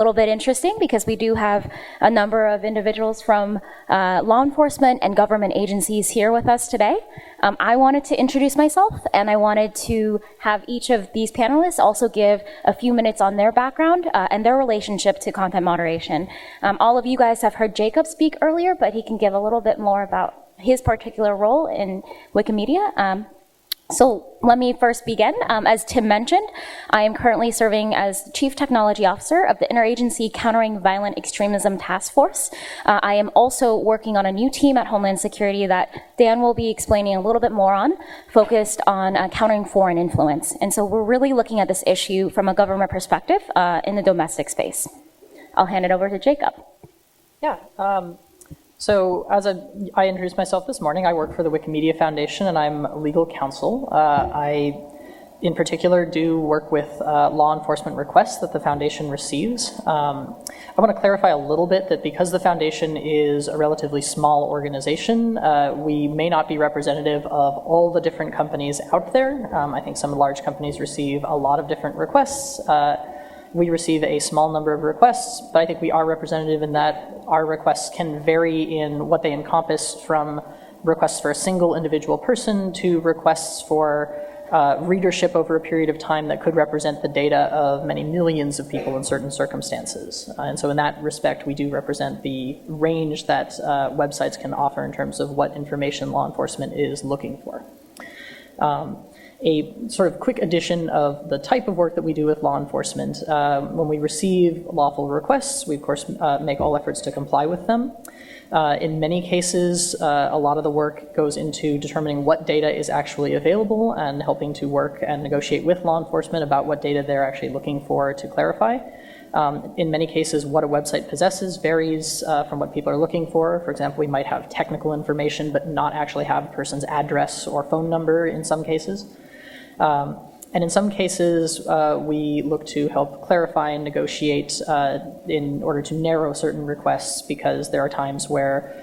little bit interesting because we do have a number of individuals from law enforcement and government agencies here with us today. I wanted to introduce myself, and I wanted to have each of these panelists also give a few minutes on their background and their relationship to content moderation. All of you guys have heard Jacob speak earlier, but he can give a little bit more about his particular role in Wikimedia. So let me first begin. As Tim mentioned, I am currently serving as Chief Technology Officer of the Interagency Countering Violent Extremism Task Force. I am also working on a new team at Homeland Security that Dan will be explaining a little bit more on, focused on countering foreign influence. And so we're really looking at this issue from a government perspective in the domestic space. I'll hand it over to Jacob. Yeah. So as I introduced myself this morning, I work for the Wikimedia Foundation and I'm legal counsel. I, in particular, do work with law enforcement requests that the foundation receives. I want to clarify a little bit that because the foundation is a relatively small organization, we may not be representative of all the different companies out there. I think some large companies receive a lot of different requests. We receive a small number of requests, but I think we are representative in that our requests can vary in what they encompass, from requests for a single individual person to requests for readership over a period of time that could represent the data of many millions of people in certain circumstances. And so in that respect, we do represent the range that websites can offer in terms of what information law enforcement is looking for. A sort of quick addition of the type of work that we do with law enforcement. When we receive lawful requests, we of course make all efforts to comply with them. In many cases, a lot of the work goes into determining what data is actually available and helping to work and negotiate with law enforcement about what data they're actually looking for to clarify. In many cases, what a website possesses varies from what people are looking for. For example, we might have technical information but not actually have a person's address or phone number in some cases. And in some cases, we look to help clarify and negotiate in order to narrow certain requests, because there are times where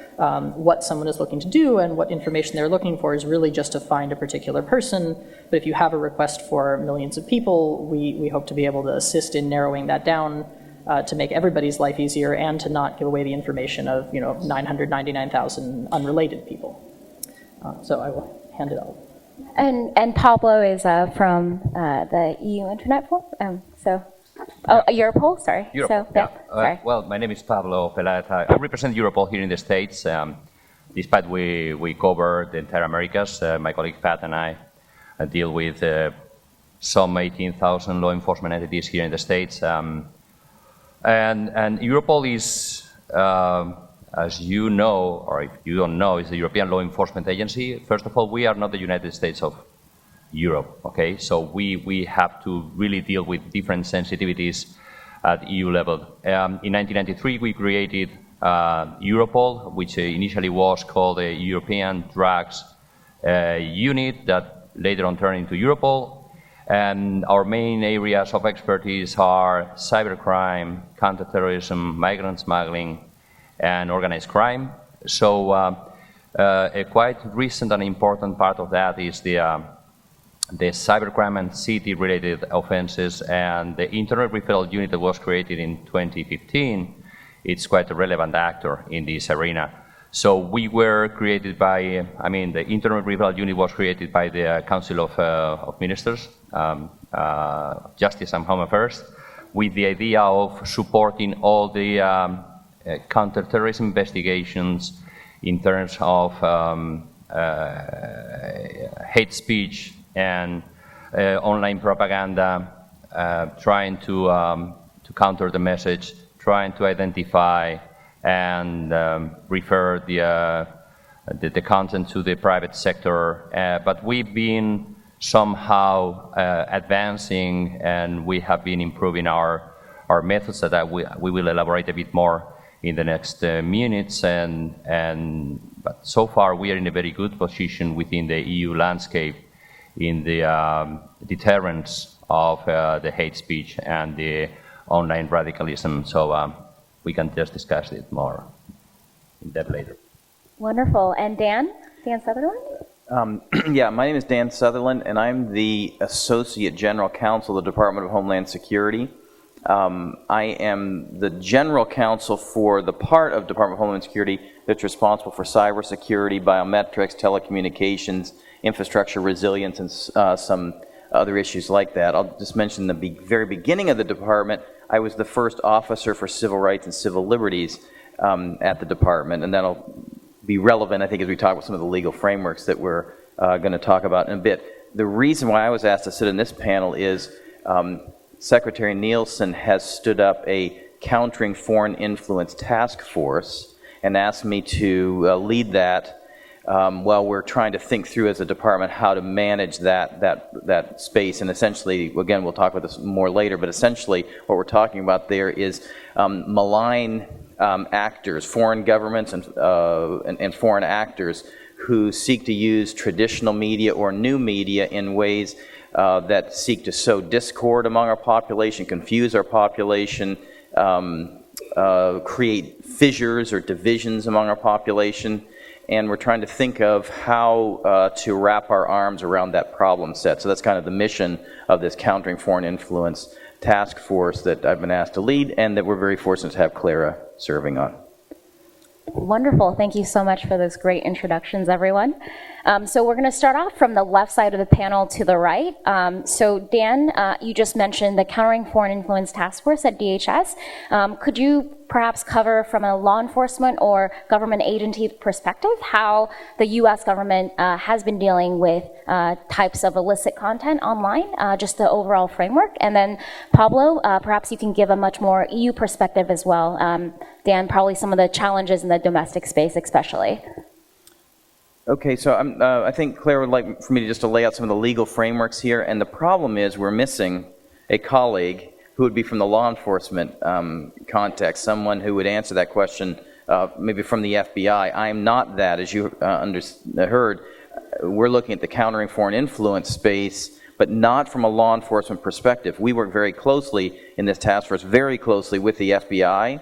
what someone is looking to do and what information they're looking for is really just to find a particular person. But if you have a request for millions of people, we hope to be able to assist in narrowing that down to make everybody's life easier and to not give away the information of 999,000 unrelated people. So I will hand it over. And Pablo is from the EU Internet Forum. Europol, sorry. Europol, sorry. Well, my name is Pablo Peláez. I represent Europol here in the States. Despite we cover the entire Americas, my colleague Pat and I deal with some 18,000 law enforcement entities here in the States. And Europol is, as you know, or if you don't know, is the European Law Enforcement Agency. First of all, we are not the United States of Europe, okay? So we have to really deal with different sensitivities at EU level. In 1993, we created Europol, which initially was called the European Drugs Unit, that later on turned into Europol. And our main areas of expertise are cybercrime, counterterrorism, migrant smuggling, and organized crime. So a quite recent and important part of that is the cybercrime and city-related offenses, and the Internet Referral Unit that was created in 2015, it's quite a relevant actor in this arena. So we were created by, the Internet Referral Unit was created by the Council of Ministers, Justice and Home Affairs, with the idea of supporting all the counterterrorism investigations in terms of hate speech and online propaganda, trying to counter the message, trying to identify and refer the content to the private sector. But we've been somehow advancing, and we have been improving our methods that we will elaborate a bit more in the next minutes, but so far we are in a very good position within the EU landscape in the deterrence of the hate speech and the online radicalism. So we can just discuss it more in depth later. Wonderful. And Dan Sutherland? Yeah, my name is Dan Sutherland, and I'm the Associate General Counsel of the Department of Homeland Security. I am the general counsel for the part of Department of Homeland Security that's responsible for cybersecurity, biometrics, telecommunications, infrastructure resilience, and some other issues like that. I'll just mention the very beginning of the department, I was the first officer for civil rights and civil liberties at the department, and that'll be relevant, I think, as we talk about some of the legal frameworks that we're going to talk about in a bit. The reason why I was asked to sit in this panel is Secretary Nielsen has stood up a Countering Foreign Influence Task Force and asked me to lead that while we're trying to think through as a department how to manage that space. And essentially, again, we'll talk about this more later, but essentially what we're talking about there is malign actors, foreign governments and foreign actors who seek to use traditional media or new media in ways that seek to sow discord among our population, confuse our population, create fissures or divisions among our population. And we're trying to think of how to wrap our arms around that problem set. So that's kind of the mission of this Countering Foreign Influence Task Force that I've been asked to lead, and that we're very fortunate to have Clara serving on. Wonderful. Thank you so much for those great introductions, everyone. So we're going to start off from the left side of the panel to the right. So Dan, you just mentioned the Countering Foreign Influence Task Force at DHS. Could you perhaps cover from a law enforcement or government agency perspective how the U.S. government has been dealing with types of illicit content online, just the overall framework? And then Pablo, perhaps you can give a much more EU perspective as well. Dan, probably some of the challenges in the domestic space especially. Okay, so I think Clara would like for me to just to lay out some of the legal frameworks here, and the problem is we're missing a colleague who would be from the law enforcement context, someone who would answer that question maybe from the FBI. I am not that, as you heard. We're looking at the countering foreign influence space, but not from a law enforcement perspective. We work very closely in this task force, very closely with the FBI,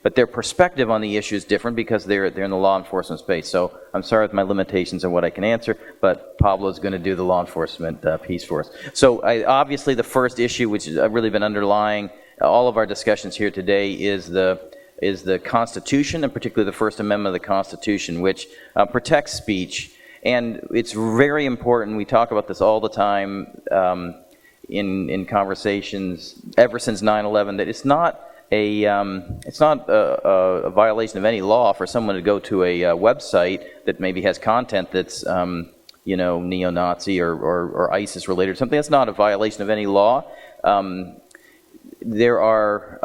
but their perspective on the issue is different because they're in the law enforcement space. So I'm sorry with my limitations on what I can answer, but Pablo's going to do the law enforcement piece for us. So obviously the first issue, which has really been underlying all of our discussions here today, is the Constitution, and particularly the First Amendment of the Constitution, which protects speech. And it's very important, we talk about this all the time in conversations ever since 9/11, that it's not a violation of any law for someone to go to a website that maybe has content that's neo-Nazi or ISIS related or something. That's not a violation of any law. There are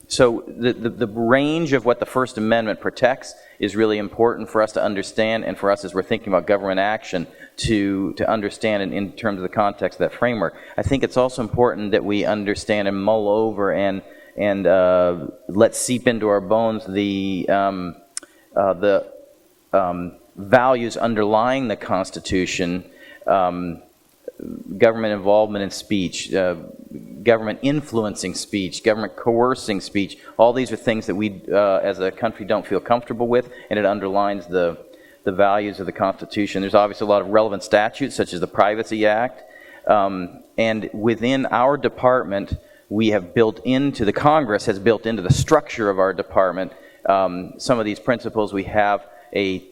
so the range of what the First Amendment protects is really important for us to understand, and for us as we're thinking about government action to understand in terms of the context of that framework. I think it's also important that we understand and mull over and let seep into our bones the values underlying the Constitution, government involvement in speech, government influencing speech, government coercing speech. All these are things that we as a country don't feel comfortable with, and it underlines the values of the Constitution. There's obviously a lot of relevant statutes, such as the Privacy Act, and within our department, we have built into, the Congress has built into the structure of our department some of these principles. We have a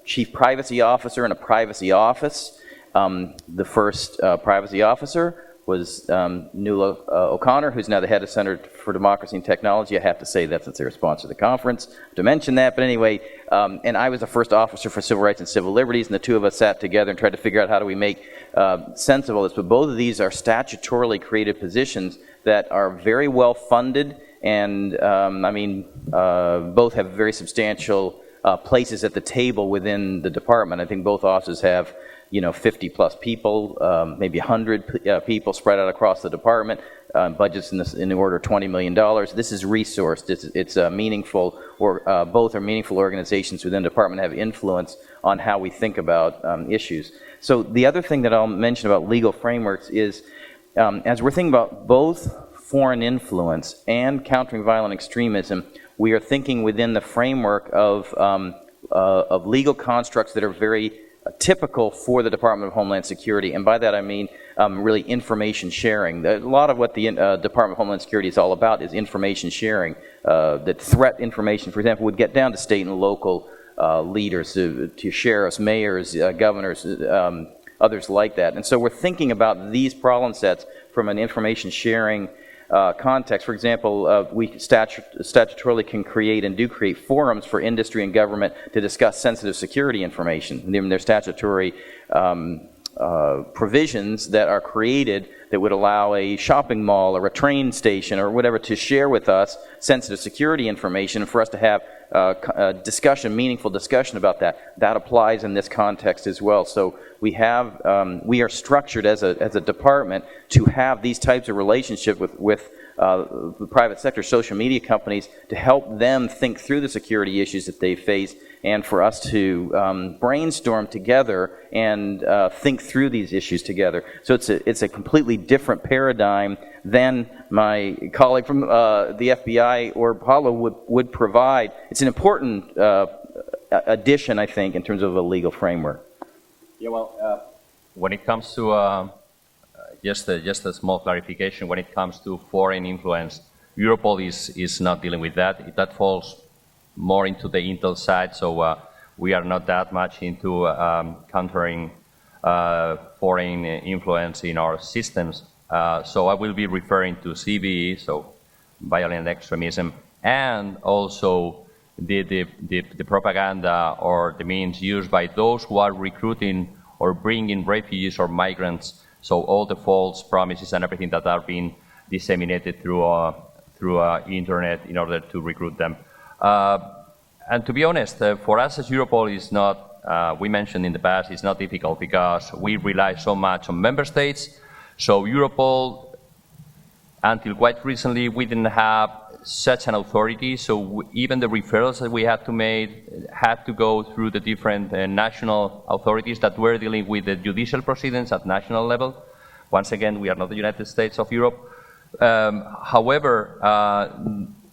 chief privacy officer and a privacy office. The first privacy officer was Nuala O'Connor, who's now the head of Center for Democracy and Technology. I have to say that since they're a sponsor of the conference, to mention that. But anyway, and I was the first officer for Civil Rights and Civil Liberties, and the two of us sat together and tried to figure out how do we make sense of all this. But both of these are statutorily created positions that are very well funded, and both have very substantial places at the table within the department. I think both offices have 50 plus people, maybe 100 people spread out across the department, budgets in the order of $20 million. This is resourced, it's meaningful, or both are meaningful organizations within the department have influence on how we think about issues. So the other thing that I'll mention about legal frameworks is, as we're thinking about both foreign influence and countering violent extremism, we are thinking within the framework of legal constructs that are very typical for the Department of Homeland Security, and by that I mean really information sharing. A lot of what the Department of Homeland Security is all about is information sharing. That threat information, for example, would get down to state and local leaders, to sheriffs, mayors, governors, others like that. And so we're thinking about these problem sets from an information sharing context. For example, we statutorily can create and do create forums for industry and government to discuss sensitive security information. There's statutory provisions that are created that would allow a shopping mall or a train station or whatever to share with us sensitive security information, and for us to have a discussion, meaningful discussion about that. That applies in this context as well. So we are structured as a department to have these types of relationships with the private sector, social media companies, to help them think through the security issues that they face, and for us to brainstorm together and think through these issues together. So it's a completely different paradigm than my colleague from the FBI or Pablo would provide. It's an important addition, I think, in terms of a legal framework. Yeah, well, when it comes to just a small clarification, when it comes to foreign influence, Europol is not dealing with that. That falls more into the intel side, so we are not that much into countering foreign influence in our systems. So I will be referring to CVE, so violent extremism, and also the propaganda or the means used by those who are recruiting or bringing refugees or migrants. So all the false promises and everything that are being disseminated through internet in order to recruit them. And to be honest, for us as Europol, is not, we mentioned in the past, it's not difficult because we rely so much on member states. So Europol, until quite recently, we didn't have such an authority. So even the referrals that we had to make had to go through the different national authorities that were dealing with the judicial proceedings at national level. Once again, we are not the United States of Europe. However,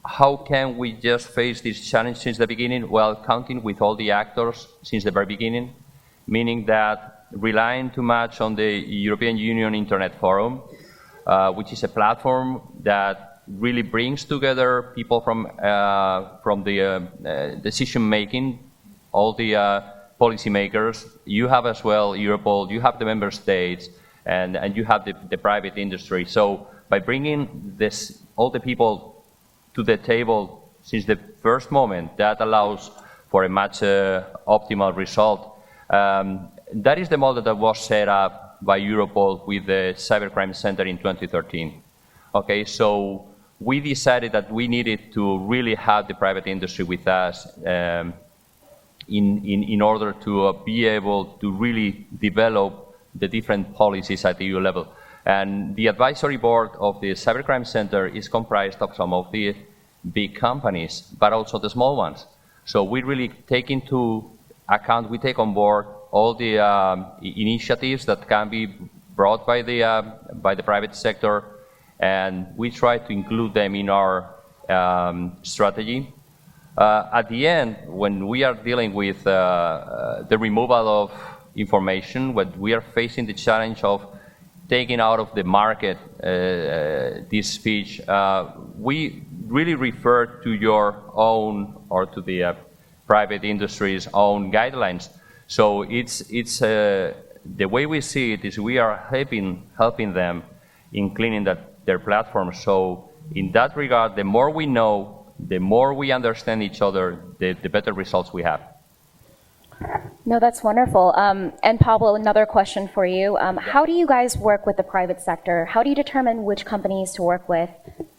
how can we just face this challenge since the beginning? Well, counting with all the actors since the very beginning, meaning that relying too much on the European Union Internet Forum, which is a platform that really brings together people from the decision making, all the policy makers. You have as well Europol, you have the member states, and you have the private industry. So by bringing all the people to the table since the first moment, that allows for a much optimal result. That is the model that was set up by Europol with the Cybercrime Center in 2013. Okay, so we decided that we needed to really have the private industry with us in order to be able to really develop the different policies at the EU level. And the advisory board of the Cybercrime Center is comprised of some of the big companies, but also the small ones. So we really take into account, we take on board all the initiatives that can be brought by the private sector, and we try to include them in our strategy. At the end, when we are dealing with the removal of information, when we are facing the challenge of taking out of the market this speech, we really refer to your own or to the private industry's own guidelines. So it's the way we see it is we are helping them in cleaning their platforms. So in that regard, the more we know, the more we understand each other, the better results we have. No, that's wonderful. And Pablo, another question for you. How do you guys work with the private sector? How do you determine which companies to work with?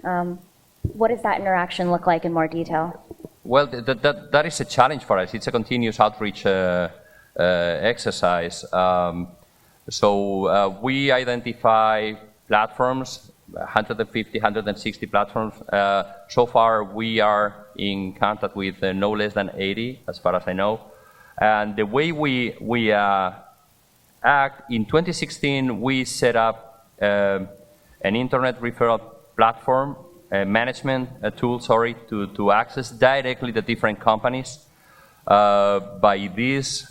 What does that interaction look like in more detail? Well, that is a challenge for us. It's a continuous outreach exercise. So we identify platforms, 150, 160 platforms. So far, we are in contact with no less than 80, as far as I know. And the way we act, in 2016, we set up an internet referral platform, management tool, to access directly the different companies. By this,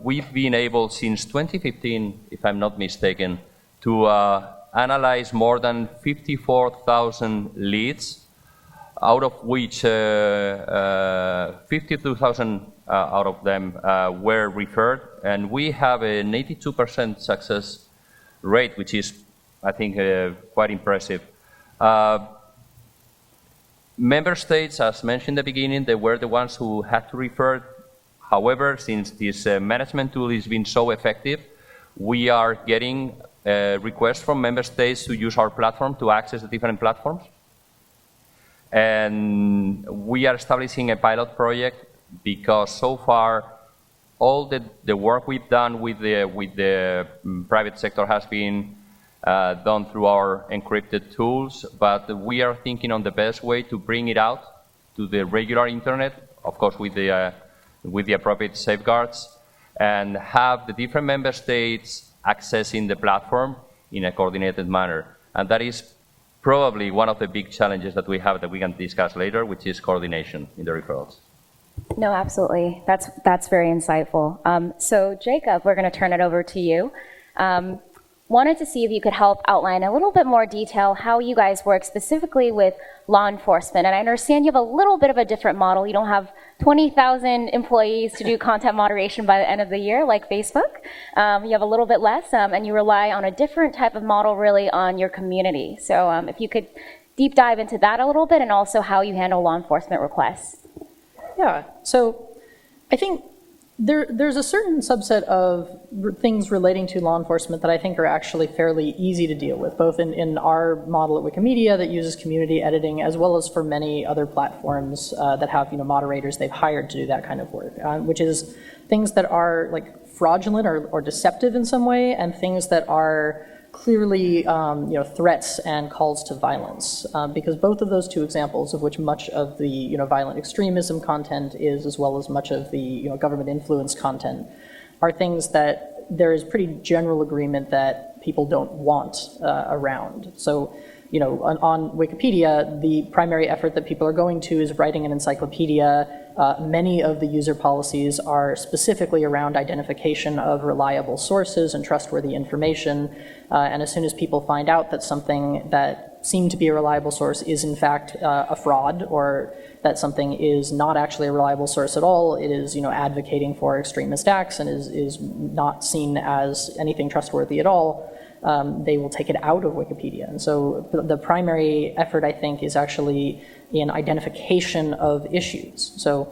we've been able, since 2015, if I'm not mistaken, to analyze more than 54,000 leads, out of which 52,000 out of them were referred, and we have an 82% success rate, which is, I think, quite impressive. Member states, as mentioned at the beginning, they were the ones who had to refer. However, since this management tool has been so effective, we are getting requests from member states to use our platform to access the different platforms. And we are establishing a pilot project because so far all the work we've done with the private sector has been done through our encrypted tools, but we are thinking on the best way to bring it out to the regular internet, of course with the appropriate safeguards, and have the different member states accessing the platform in a coordinated manner. And that is probably one of the big challenges that we have that we can discuss later, which is coordination in the referrals. No, absolutely. That's very insightful. So Jacob, we're going to turn it over to you. Wanted to see if you could help outline a little bit more detail how you guys work specifically with law enforcement. And I understand you have a little bit of a different model. You don't have 20,000 employees to do content moderation by the end of the year like Facebook. You have a little bit less, and you rely on a different type of model really on your community. So if you could deep dive into that a little bit, and also how you handle law enforcement requests. Yeah, so I think there's a certain subset of things relating to law enforcement that I think are actually fairly easy to deal with, both in our model at Wikimedia that uses community editing, as well as for many other platforms that have moderators they've hired to do that kind of work, which is things that are like fraudulent or deceptive in some way, and things that are clearly threats and calls to violence, because both of those two examples, of which much of the violent extremism content is, as well as much of the government influence content, are things that there is pretty general agreement that people don't want around. So on Wikipedia, the primary effort that people are going to is writing an encyclopedia. Many of the user policies are specifically around identification of reliable sources and trustworthy information. And as soon as people find out that something that seemed to be a reliable source is in fact a fraud, or that something is not actually a reliable source at all, it is advocating for extremist acts and is not seen as anything trustworthy at all, they will take it out of Wikipedia. And so the primary effort, I think, is actually in identification of issues. So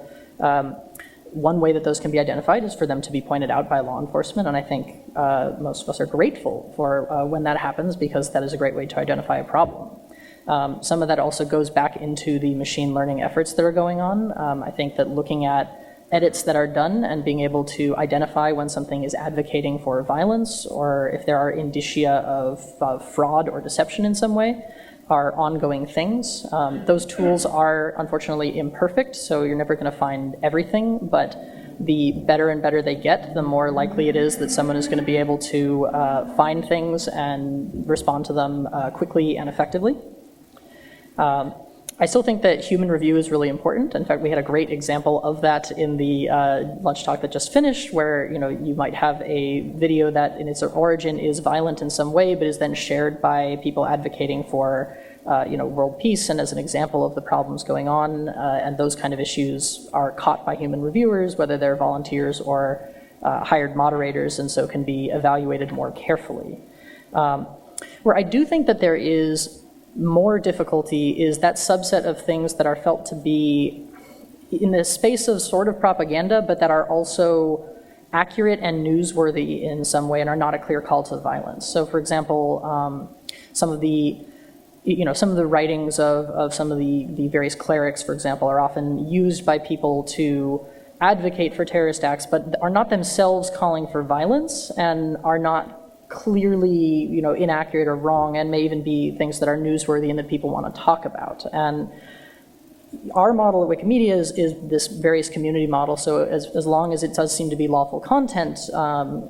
one way that those can be identified is for them to be pointed out by law enforcement, and I think most of us are grateful for when that happens, because that is a great way to identify a problem. Some of that also goes back into the machine learning efforts that are going on. I think that looking at edits that are done and being able to identify when something is advocating for violence, or if there are indicia of fraud or deception in some way, are ongoing things. Those tools are unfortunately imperfect, so you're never going to find everything, but the better and better they get, the more likely it is that someone is going to be able to find things and respond to them quickly and effectively. I still think that human review is really important. In fact, we had a great example of that in the lunch talk that just finished, where you might have a video that in its origin is violent in some way, but is then shared by people advocating for world peace and as an example of the problems going on, and those kind of issues are caught by human reviewers, whether they're volunteers or hired moderators, and so can be evaluated more carefully. Where I do think that there is more difficulty is that subset of things that are felt to be in the space of sort of propaganda, but that are also accurate and newsworthy in some way and are not a clear call to violence. So for example, some of the writings of some of the various clerics, for example, are often used by people to advocate for terrorist acts, but are not themselves calling for violence, and are not clearly, inaccurate or wrong, and may even be things that are newsworthy and that people want to talk about. And our model at Wikimedia is this various community model, so as long as it does seem to be lawful content,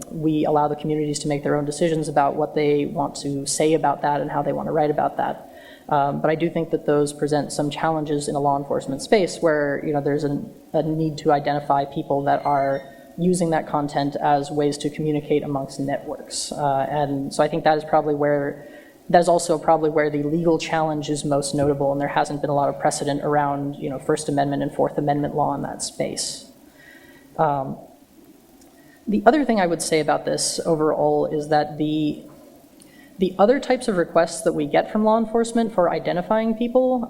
we allow the communities to make their own decisions about what they want to say about that and how they want to write about that. But I do think that those present some challenges in a law enforcement space where there's a need to identify people that are using that content as ways to communicate amongst networks. And so I think that is also probably where the legal challenge is most notable, and there hasn't been a lot of precedent around First Amendment and Fourth Amendment law in that space. The other thing I would say about this overall is that the other types of requests that we get from law enforcement for identifying people,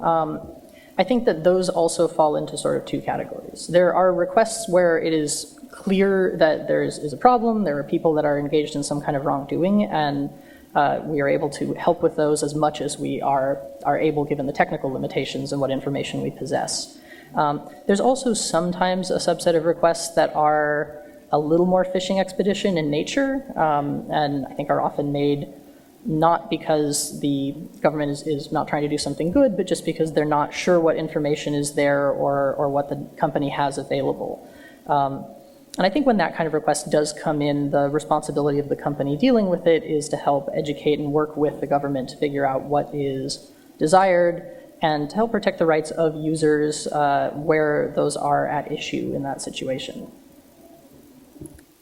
I think that those also fall into sort of two categories. There are requests where it is clear that there is a problem, there are people that are engaged in some kind of wrongdoing, and we are able to help with those as much as we are able given the technical limitations and what information we possess. There's also sometimes a subset of requests that are a little more fishing expedition in nature, and I think are often made not because the government is not trying to do something good, but just because they're not sure what information is there or what the company has available. And I think when that kind of request does come in, the responsibility of the company dealing with it is to help educate and work with the government to figure out what is desired and to help protect the rights of users where those are at issue in that situation.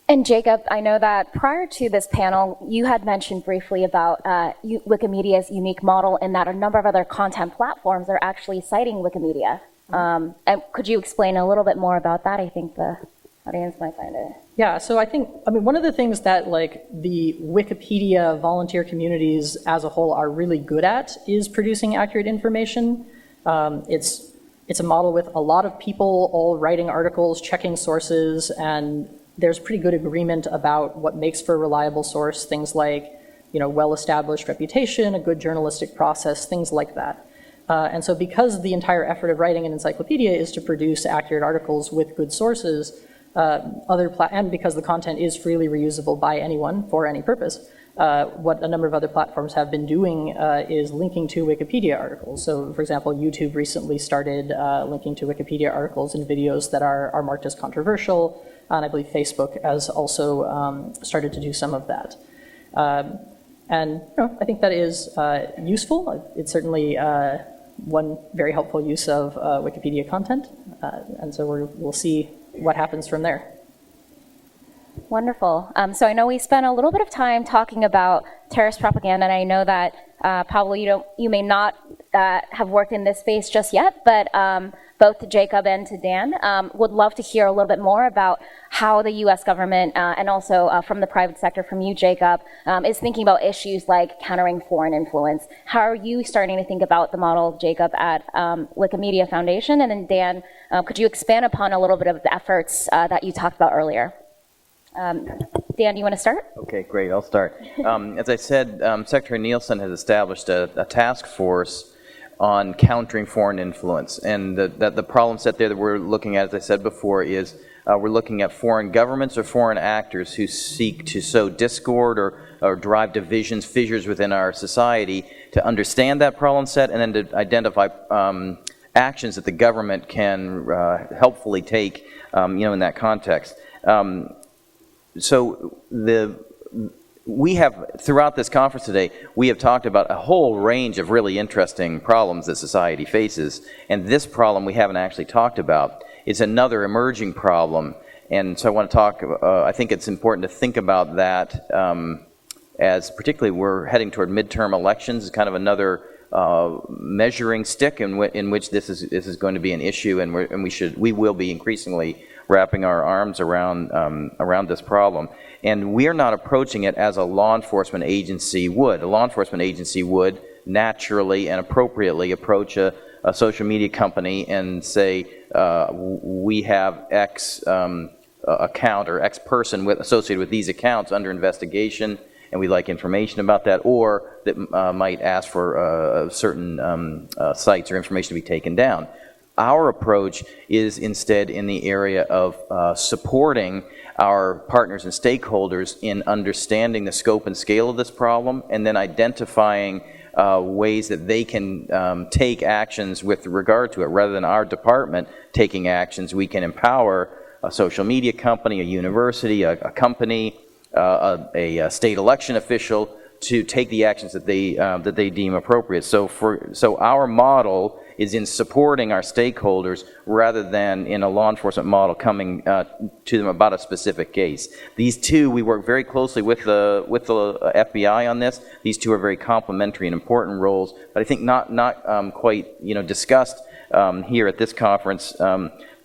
And Jacob, I know that prior to this panel, you had mentioned briefly about Wikimedia's unique model in that a number of other content platforms are actually citing Wikimedia. And could you explain a little bit more about that? I think the audience might find it. Yeah, so I mean, one of the things that the Wikipedia volunteer communities as a whole are really good at is producing accurate information. It's a model with a lot of people all writing articles, checking sources, and there's pretty good agreement about what makes for a reliable source, things like, well-established reputation, a good journalistic process, things like that. And so because the entire effort of writing an encyclopedia is to produce accurate articles with good sources, and because the content is freely reusable by anyone for any purpose, what a number of other platforms have been doing is linking to Wikipedia articles. So, for example, YouTube recently started linking to Wikipedia articles and videos that are marked as controversial, and I believe Facebook has also started to do some of that. And I think that is useful. It's certainly one very helpful use of Wikipedia content, and so we'll see what happens from there. Wonderful. So I know we spent a little bit of time talking about terrorist propaganda, and I know that Pablo, you may not have worked in this space just yet, but both to Jacob and to Dan, would love to hear a little bit more about how the U.S. government and also from the private sector, from you, Jacob, is thinking about issues like countering foreign influence. How are you starting to think about the model, Jacob, at Wikimedia Foundation? And then Dan, could you expand upon a little bit of the efforts that you talked about earlier? Dan, do you want to start? Okay, great. I'll start. As I said, Secretary Nielsen has established a task force on countering foreign influence. And the problem set there that we're looking at, as I said before, is we're looking at foreign governments or foreign actors who seek to sow discord or drive divisions, fissures within our society, to understand that problem set and then to identify actions that the government can helpfully take in that context. So we have, throughout this conference today, we have talked about a whole range of really interesting problems that society faces, and this problem we haven't actually talked about. It's another emerging problem, and so I want to talk, I think it's important to think about that as particularly we're heading toward midterm elections, as kind of another measuring stick in which this is going to be an issue, and we will be increasingly wrapping our arms around this problem. And we are not approaching it as a law enforcement agency would. A law enforcement agency would naturally and appropriately approach a social media company and say, we have X account or X person associated with these accounts under investigation, and we'd like information about that, or that might ask for certain sites or information to be taken down. Our approach is instead in the area of supporting our partners and stakeholders in understanding the scope and scale of this problem, and then identifying ways that they can take actions with regard to it. Rather than our department taking actions, we can empower a social media company, a university, a company, a state election official to take the actions that they deem appropriate. So our model is in supporting our stakeholders rather than in a law enforcement model coming to them about a specific case. These two, we work very closely with the FBI on this. These two are very complementary and important roles, but I think not quite discussed here at this conference.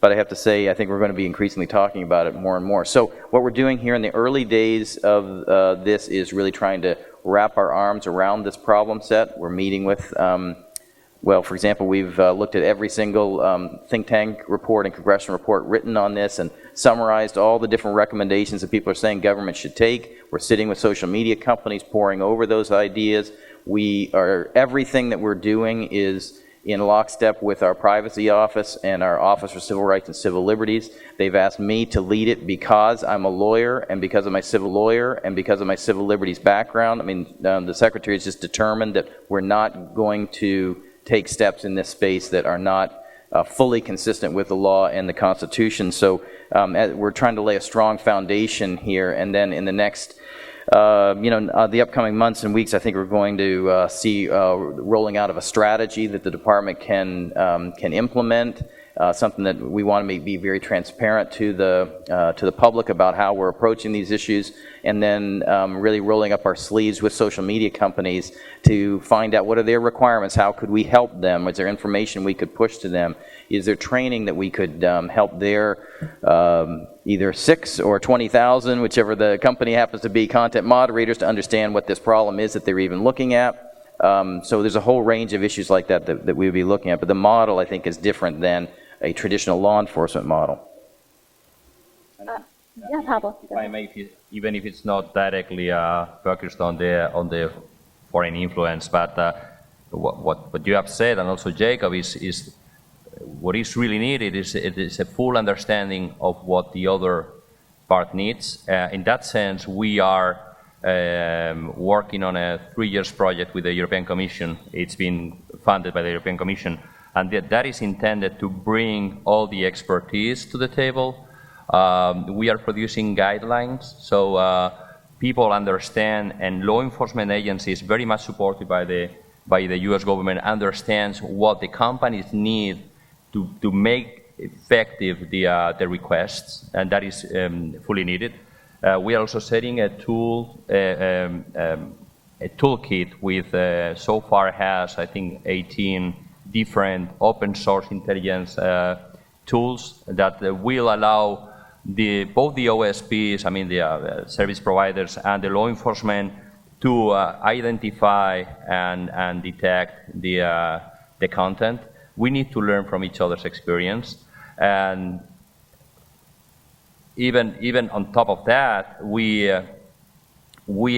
But I have to say, I think we're going to be increasingly talking about it more and more. So what we're doing here in the early days of this is really trying to wrap our arms around this problem set. We're meeting with, well, for example, we've looked at every single think tank report and congressional report written on this and summarized all the different recommendations that people are saying government should take. We're sitting with social media companies poring over those ideas. Everything that we're doing is in lockstep with our privacy office and our Office for Civil Rights and Civil Liberties. They've asked me to lead it because I'm a lawyer and because of my civil lawyer and because of my civil liberties background. I mean, the Secretary has just determined that we're not going to take steps in this space that are not fully consistent with the law and the Constitution. So we're trying to lay a strong foundation here, and then in the next the upcoming months and weeks, I think we're going to see rolling out of a strategy that the department can implement, something that we want to be very transparent to the public about how we're approaching these issues, and then really rolling up our sleeves with social media companies to find out what are their requirements, how could we help them, is there information we could push to them, is there training that we could help their either 6 or 20,000, whichever the company happens to be, content moderators to understand what this problem is that they're even looking at. So there's a whole range of issues like that we would be looking at, but the model, I think, is different than a traditional law enforcement model. Yeah, Pablo. If I may, even if it's not directly focused on the foreign influence, but what you have said, and also Jacob, is what is really needed is a full understanding of what the other part needs. In that sense, we are working on a 3-year project with the European Commission. It's been funded by the European Commission, and that is intended to bring all the expertise to the table. We are producing guidelines, so people understand, and law enforcement agencies, very much supported by the U.S. government, understands what the companies need to make effective the requests, and that is fully needed. We are also setting a toolkit with so far has, I think, 18 different open source intelligence tools that will allow both the OSPs, I mean the service providers, and the law enforcement to identify and detect the content. We need to learn from each other's experience, and even on top of that, we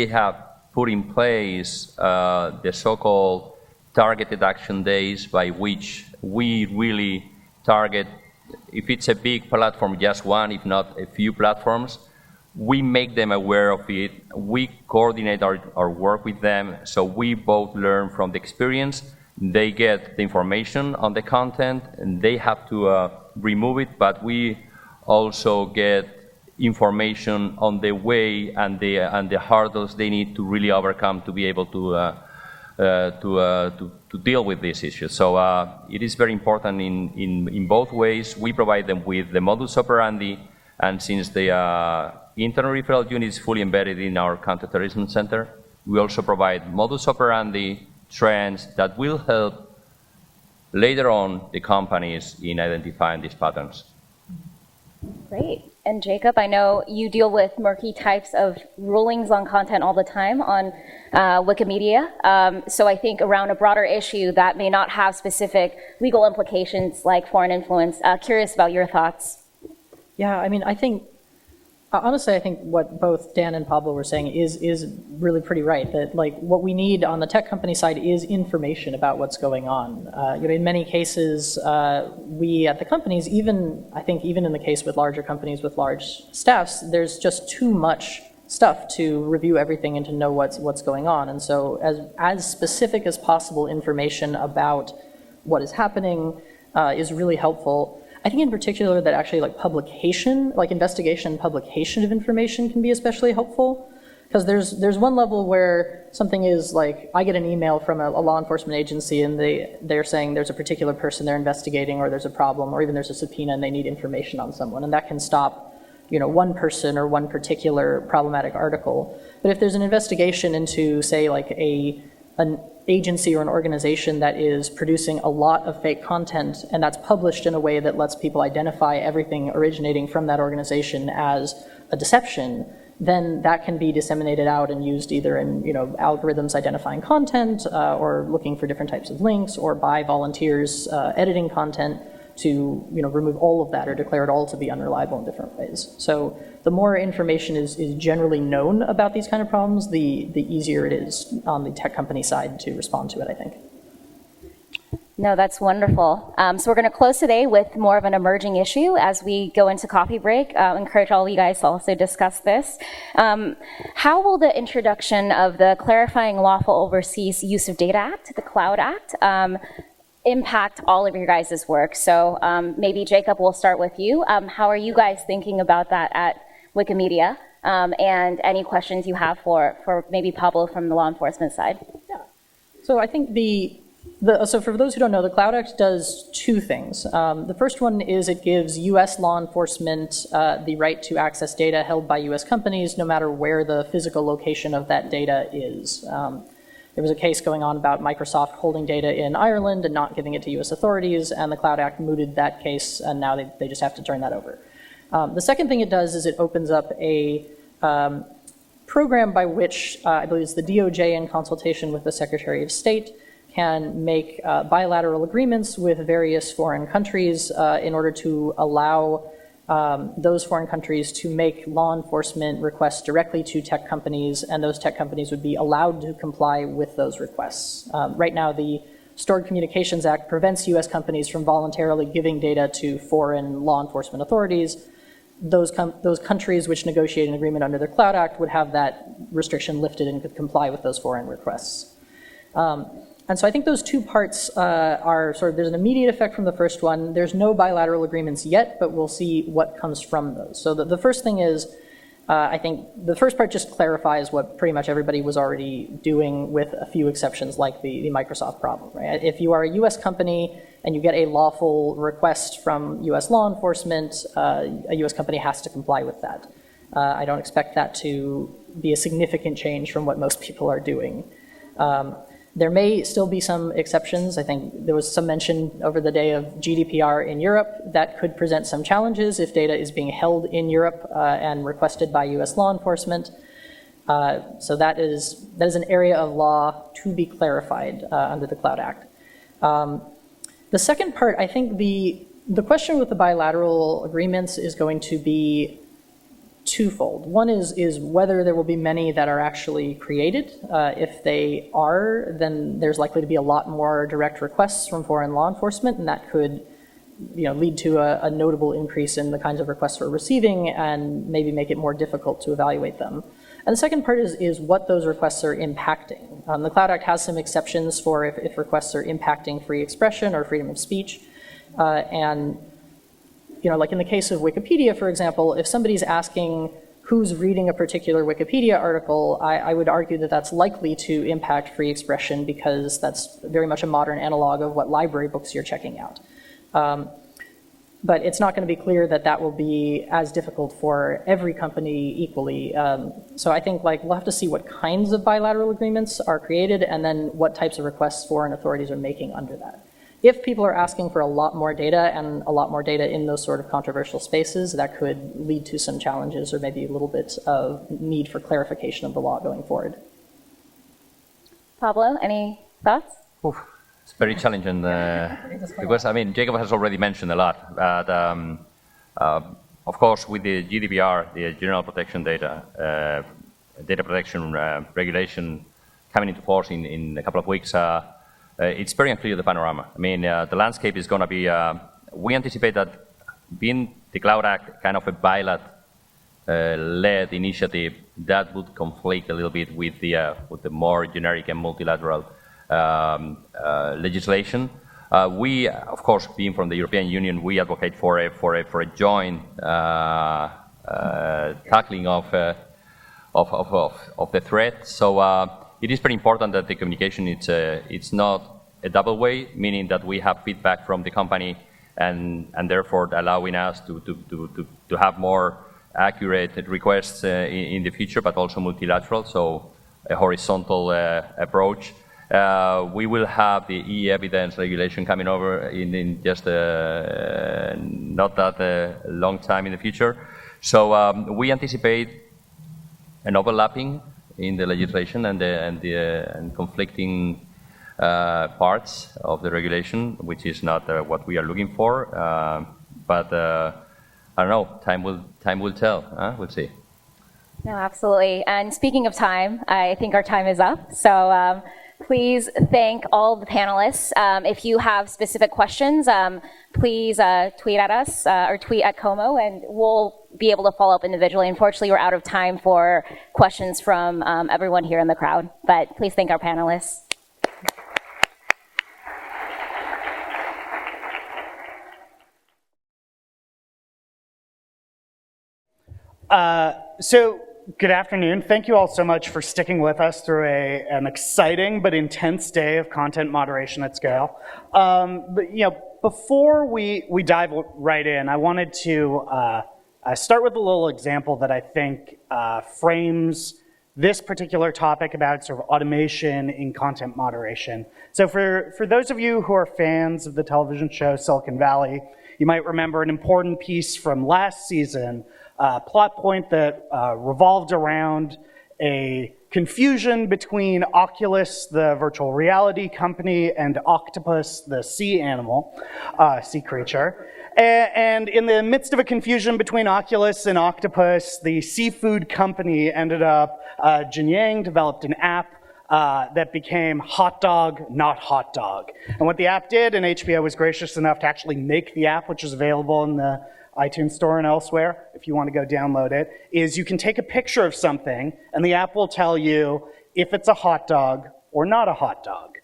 have put in place the so-called targeted action days, by which we really target, if it's a big platform, just one, if not a few platforms. We make them aware of it. We coordinate our work with them, so we both learn from the experience. They get the information on the content, and they have to remove it, but we also get information on the way and the hurdles they need to really overcome to be able to deal with these issues. So it is very important in both ways. We provide them with the modus operandi, and since the internal referral unit is fully embedded in our counterterrorism center, we also provide modus operandi trends that will help later on the companies in identifying these patterns. Great. And Jacob, I know you deal with murky types of rulings on content all the time on Wikimedia. So I think around a broader issue that may not have specific legal implications like foreign influence. Curious about your thoughts. Yeah, I mean, honestly, I think what both Dan and Pablo were saying is really pretty right, that like what we need on the tech company side is information about what's going on. In many cases, we at the companies, I think even in the case with larger companies with large staffs, there's just too much stuff to review everything and to know what's going on. And so as specific as possible information about what is happening is really helpful. I think in particular that actually like publication, like investigation and publication of information can be especially helpful. Because there's one level where something is like, I get an email from a law enforcement agency and they're saying there's a particular person they're investigating, or there's a problem, or even there's a subpoena and they need information on someone, and that can stop, you know, one person or one particular problematic article. But if there's an investigation into, say, like an agency or an organization that is producing a lot of fake content, and that's published in a way that lets people identify everything originating from that organization as a deception, then that can be disseminated out and used either in, you know, algorithms identifying content, or looking for different types of links, or by volunteers editing content to, you know, remove all of that or declare it all to be unreliable in different ways. So the more information is generally known about these kind of problems, the easier it is on the tech company side to respond to it, I think. No, that's wonderful. So we're going to close today with more of an emerging issue as we go into coffee break. Encourage all of you guys to also discuss this. How will the introduction of the Clarifying Lawful Overseas Use of Data Act, the Cloud Act, impact all of your guys' work? So maybe Jacob, we'll start with you. How are you guys thinking about that at Wikimedia? And any questions you have for maybe Pablo from the law enforcement side? Yeah. So I think so for those who don't know, the Cloud Act does two things. The first one is it gives U.S. law enforcement the right to access data held by U.S. companies, no matter where the physical location of that data is. There was a case going on about Microsoft holding data in Ireland and not giving it to U.S. authorities, and the Cloud Act mooted that case, and now they just have to turn that over. The second thing it does is it opens up a program by which, I believe it's the DOJ in consultation with the Secretary of State, can make bilateral agreements with various foreign countries in order to allow those foreign countries to make law enforcement requests directly to tech companies, and those tech companies would be allowed to comply with those requests. Right now, the Stored Communications Act prevents U.S. companies from voluntarily giving data to foreign law enforcement authorities. Those countries which negotiate an agreement under the Cloud Act would have that restriction lifted and could comply with those foreign requests. And so I think those two parts are sort of, there's an immediate effect from the first one. There's no bilateral agreements yet, but we'll see what comes from those. So the first thing is, I think the first part just clarifies what pretty much everybody was already doing, with a few exceptions like the Microsoft problem, right? If you are a US company and you get a lawful request from US law enforcement, a US company has to comply with that. I don't expect that to be a significant change from what most people are doing. There may still be some exceptions. I think there was some mention over the day of GDPR in Europe. That could present some challenges if data is being held in Europe and requested by US law enforcement. So that is an area of law to be clarified under the Cloud Act. The second part, I think the question with the bilateral agreements is going to be twofold. One is whether there will be many that are actually created. If they are, then there's likely to be a lot more direct requests from foreign law enforcement, and that could, you know, lead to a notable increase in the kinds of requests we're receiving and maybe make it more difficult to evaluate them. And the second part is what those requests are impacting. The Cloud Act has some exceptions for if requests are impacting free expression or freedom of speech. And you know, like in the case of Wikipedia, for example, if somebody's asking who's reading a particular Wikipedia article, I would argue that that's likely to impact free expression, because that's very much a modern analog of what library books you're checking out. But it's not going to be clear that that will be as difficult for every company equally. So I think we'll have to see what kinds of bilateral agreements are created, and then what types of requests foreign authorities are making under that. If people are asking for a lot more data, and a lot more data in those sort of controversial spaces, that could lead to some challenges or maybe a little bit of need for clarification of the law going forward. Pablo, any thoughts? Oof, it's very challenging because, I mean, Jacob has already mentioned a lot. But, of course, with the GDPR, the General Protection Data Protection Regulation coming into force in a couple of weeks, it's very unclear, the panorama. I mean, the landscape is going to be, we anticipate that being the Cloud Act kind of a BILAT-led initiative, that would conflict a little bit with the more generic and multilateral legislation. We, of course, being from the European Union, we advocate for a joint tackling of of the threat. So it is pretty important that the communication it's not a double way, meaning that we have feedback from the company and therefore allowing us to have more accurate requests in the future, but also multilateral, so a horizontal approach. We will have the e-evidence regulation coming over in just not that long time in the future. So we anticipate an overlapping in the legislation and conflicting parts of the regulation, which is not what we are looking for. But I don't know. Time will tell. We'll see. No, absolutely. And speaking of time, I think our time is up. So please thank all the panelists. If you have specific questions, please tweet at us or tweet at Como, and we'll be able to follow up individually. Unfortunately, we're out of time for questions from everyone here in the crowd, but please thank our panelists. So good afternoon. Thank you all so much for sticking with us through an exciting but intense day of content moderation at scale. But before we dive right in, I wanted to start with a little example that I think frames this particular topic about sort of automation in content moderation. So for those of you who are fans of the television show Silicon Valley, you might remember an important piece from last season, plot point that revolved around a confusion between Oculus, the virtual reality company, and Octopus, the sea animal, sea creature. And in the midst of a confusion between Oculus and Octopus, the seafood company ended up, Jinyang developed an app that became Hot Dog, Not Hot Dog. And what the app did, and HBO was gracious enough to actually make the app, which is available in the iTunes Store and elsewhere, if you want to go download it, is you can take a picture of something, and the app will tell you if it's a hot dog or not a hot dog.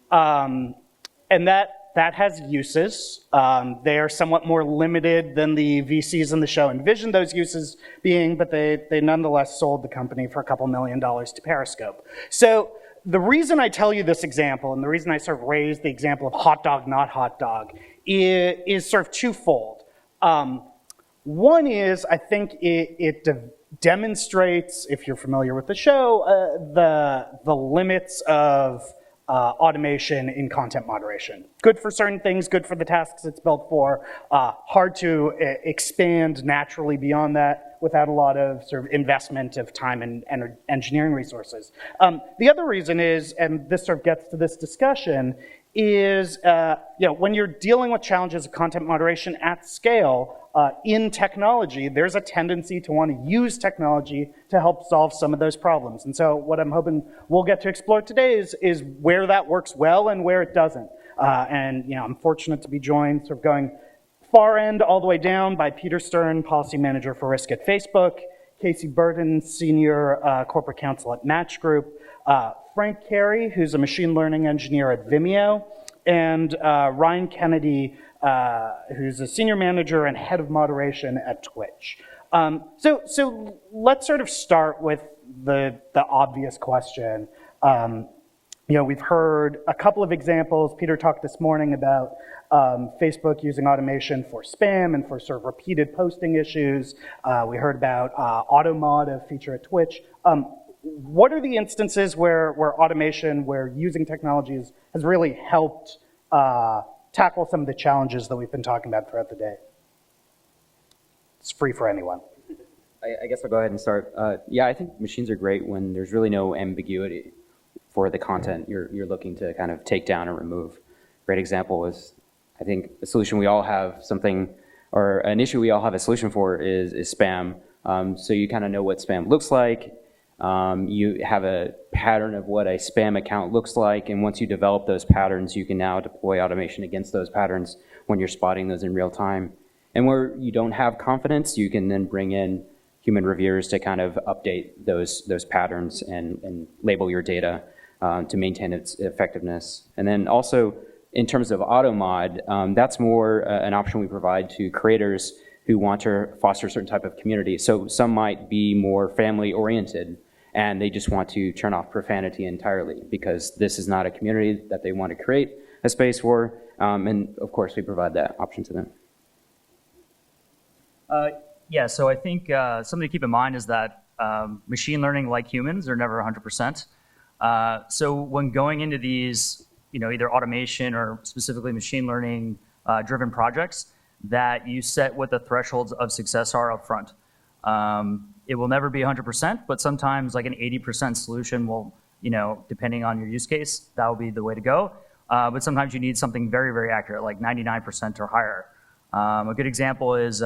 And that has uses. They are somewhat more limited than the VCs in the show envisioned those uses being, but they nonetheless sold the company for a couple $1 million to Periscope. So the reason I tell you this example, and the reason I sort of raise the example of hot dog, not hot dog, is sort of twofold. One is, I think it demonstrates, if you're familiar with the show, the limits of automation in content moderation. Good for certain things, good for the tasks it's built for, hard to expand naturally beyond that without a lot of sort of investment of time and engineering resources. The other reason is, and this sort of gets to this discussion, is when you're dealing with challenges of content moderation at scale in technology, there's a tendency to want to use technology to help solve some of those problems. And so what I'm hoping we'll get to explore today is where that works well and where it doesn't. And I'm fortunate to be joined, sort of going far end all the way down, by Peter Stern, Policy Manager for Risk at Facebook, Casey Burton, Senior Corporate Counsel at Match Group, Frank Carey, who's a machine learning engineer at Vimeo, and Ryan Kennedy, who's a senior manager and head of moderation at Twitch. So let's sort of start with the obvious question. We've heard a couple of examples. Peter talked this morning about Facebook using automation for spam and for sort of repeated posting issues. We heard about AutoMod, a feature at Twitch. What are the instances where automation, where using technologies has really helped tackle some of the challenges that we've been talking about throughout the day? It's free for anyone. I guess I'll go ahead and start. Yeah, I think machines are great when there's really no ambiguity for the content you're looking to kind of take down or remove. Great example is, I think, a solution we all have something, or an issue we all have a solution for is spam. So you kind of know what spam looks like. You have a pattern of what a spam account looks like, and once you develop those patterns, you can now deploy automation against those patterns when you're spotting those in real time. And where you don't have confidence, you can then bring in human reviewers to kind of update those patterns and label your data to maintain its effectiveness. And then also, in terms of AutoMod, that's more an option we provide to creators who want to foster a certain type of community. So some might be more family-oriented, and they just want to turn off profanity entirely because this is not a community that they want to create a space for, and of course we provide that option to them. Yeah, so I think something to keep in mind is that machine learning, like humans, are never 100%. So when going into these, either automation or specifically machine learning driven projects, that you set what the thresholds of success are up front. It will never be 100%, but sometimes like an 80% solution will, depending on your use case, that will be the way to go. But sometimes you need something very, very accurate, like 99% or higher. A good example is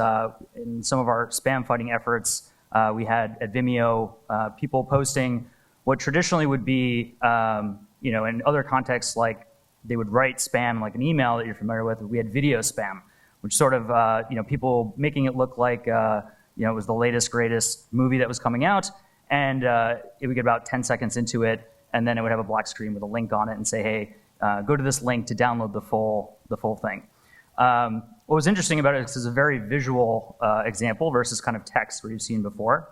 in some of our spam fighting efforts, we had at Vimeo people posting what traditionally would be, in other contexts, like they would write spam like an email that you're familiar with. We had video spam, which sort of, people making it look like, it was the latest, greatest movie that was coming out, and it would get about 10 seconds into it, and then it would have a black screen with a link on it and say, hey, go to this link to download the full thing. What was interesting about it is it's a very visual example versus kind of text where you've seen before.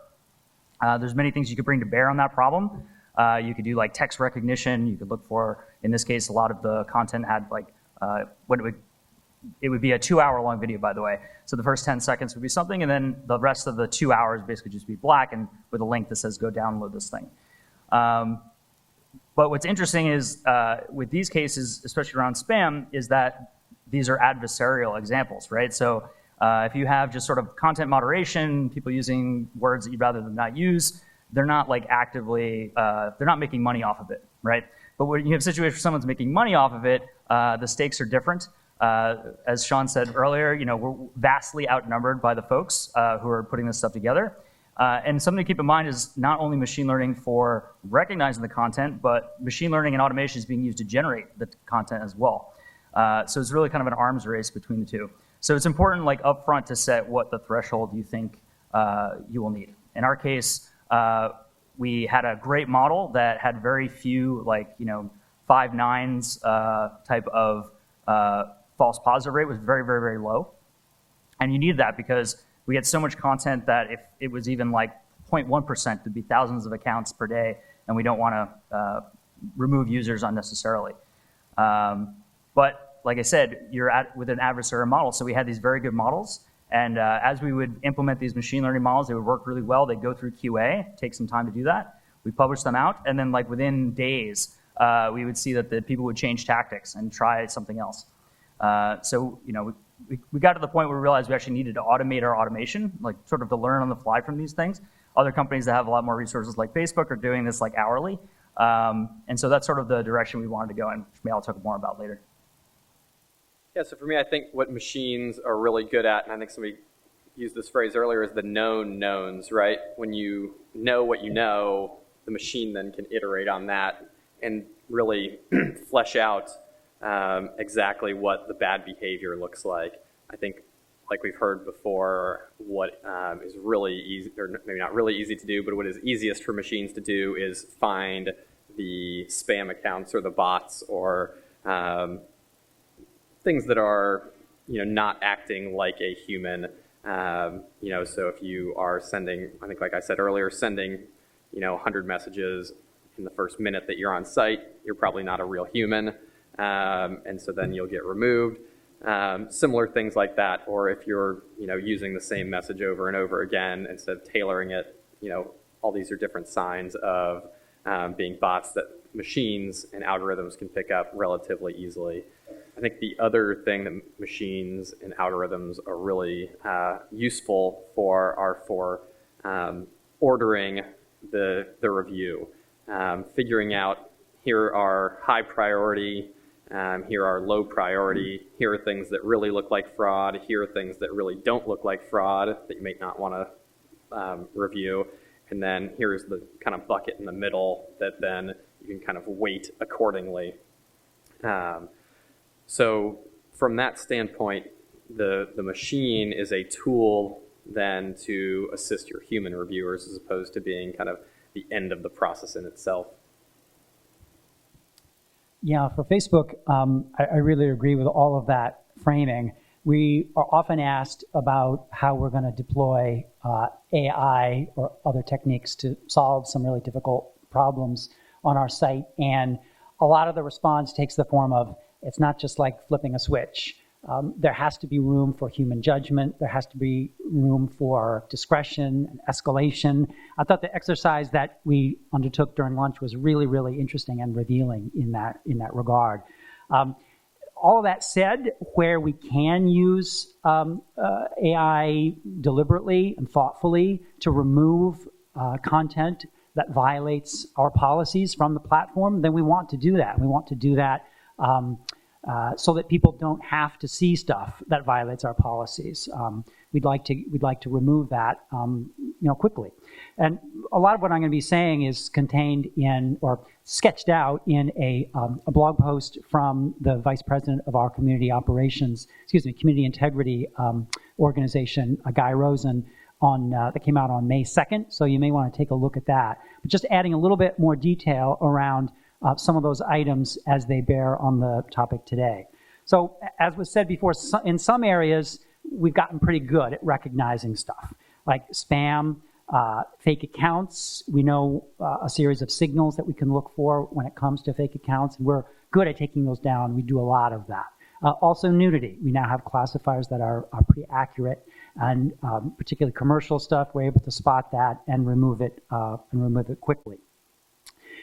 There's many things you could bring to bear on that problem. You could do like text recognition. You could look for, in this case, a lot of the content had like, it would be a 2-hour-long video, by the way. So the first 10 seconds would be something, and then the rest of the 2 hours basically just be black and with a link that says, go download this thing. But what's interesting is with these cases, especially around spam, is that these are adversarial examples, right? So if you have just sort of content moderation, people using words that you'd rather them not use, they're not like actively, they're not making money off of it, right? But when you have a situation where someone's making money off of it, the stakes are different. As Sean said earlier, we're vastly outnumbered by the folks who are putting this stuff together. And something to keep in mind is not only machine learning for recognizing the content, but machine learning and automation is being used to generate the content as well. So it's really kind of an arms race between the two. So it's important, like upfront, to set what the threshold you think you will need. In our case, we had a great model that had very few, 5 nines type of false positive rate was very, very, very low. And you need that because we had so much content that if it was even like 0.1%, it'd be thousands of accounts per day, and we don't want to remove users unnecessarily. But like I said, you're with an adversarial model, so we had these very good models, and as we would implement these machine learning models, they would work really well. They'd go through QA, take some time to do that. We publish them out, and then like within days, we would see that the people would change tactics and try something else. So, we got to the point where we realized we actually needed to automate our automation, like sort of to learn on the fly from these things. Other companies that have a lot more resources like Facebook are doing this like hourly. And so that's sort of the direction we wanted to go in, which maybe I'll talk more about later. Yeah, so for me, I think what machines are really good at, and I think somebody used this phrase earlier, is the known knowns, right? When you know what you know, the machine then can iterate on that and really flesh out exactly what the bad behavior looks like. I think, like we've heard before, what is really easy, or maybe not really easy to do, but what is easiest for machines to do is find the spam accounts or the bots or things that are, not acting like a human. So if you are sending, I think like I said earlier, sending, 100 messages in the first minute that you're on site, you're probably not a real human. And so then you'll get removed. Similar things like that, or if you're, using the same message over and over again instead of tailoring it, all these are different signs of being bots that machines and algorithms can pick up relatively easily. I think the other thing that machines and algorithms are really useful for are for ordering the review, figuring out here are high priority, here are low priority, here are things that really look like fraud, here are things that really don't look like fraud that you may not want to review, and then here's the kind of bucket in the middle that then you can kind of weight accordingly. So from that standpoint, the machine is a tool then to assist your human reviewers as opposed to being kind of the end of the process in itself. Yeah, for Facebook, I really agree with all of that framing. we are often asked about how we're going to deploy AI or other techniques to solve some really difficult problems on our site. And a lot of the response takes the form of, it's not just like flipping a switch. There has to be room for human judgment. There has to be room for discretion and escalation. I thought the exercise that we undertook during lunch was really, really interesting and revealing in that regard. All of that said, where we can use AI deliberately and thoughtfully to remove content that violates our policies from the platform, then we want to do that. We want to do that so that people don't have to see stuff that violates our policies. We'd like to remove that, quickly. And a lot of what I'm going to be saying is contained in or sketched out in a blog post from the vice president of our community integrity organization, Guy Rosen, that came out on May 2nd. So you may want to take a look at that. But just adding a little bit more detail around some of those items as they bear on the topic today. So as was said before, in some areas, we've gotten pretty good at recognizing stuff like spam, fake accounts. We know a series of signals that we can look for when it comes to fake accounts, and we're good at taking those down. We do a lot of that. Also nudity. We now have classifiers that are pretty accurate, and particularly commercial stuff, we're able to spot that and remove it quickly.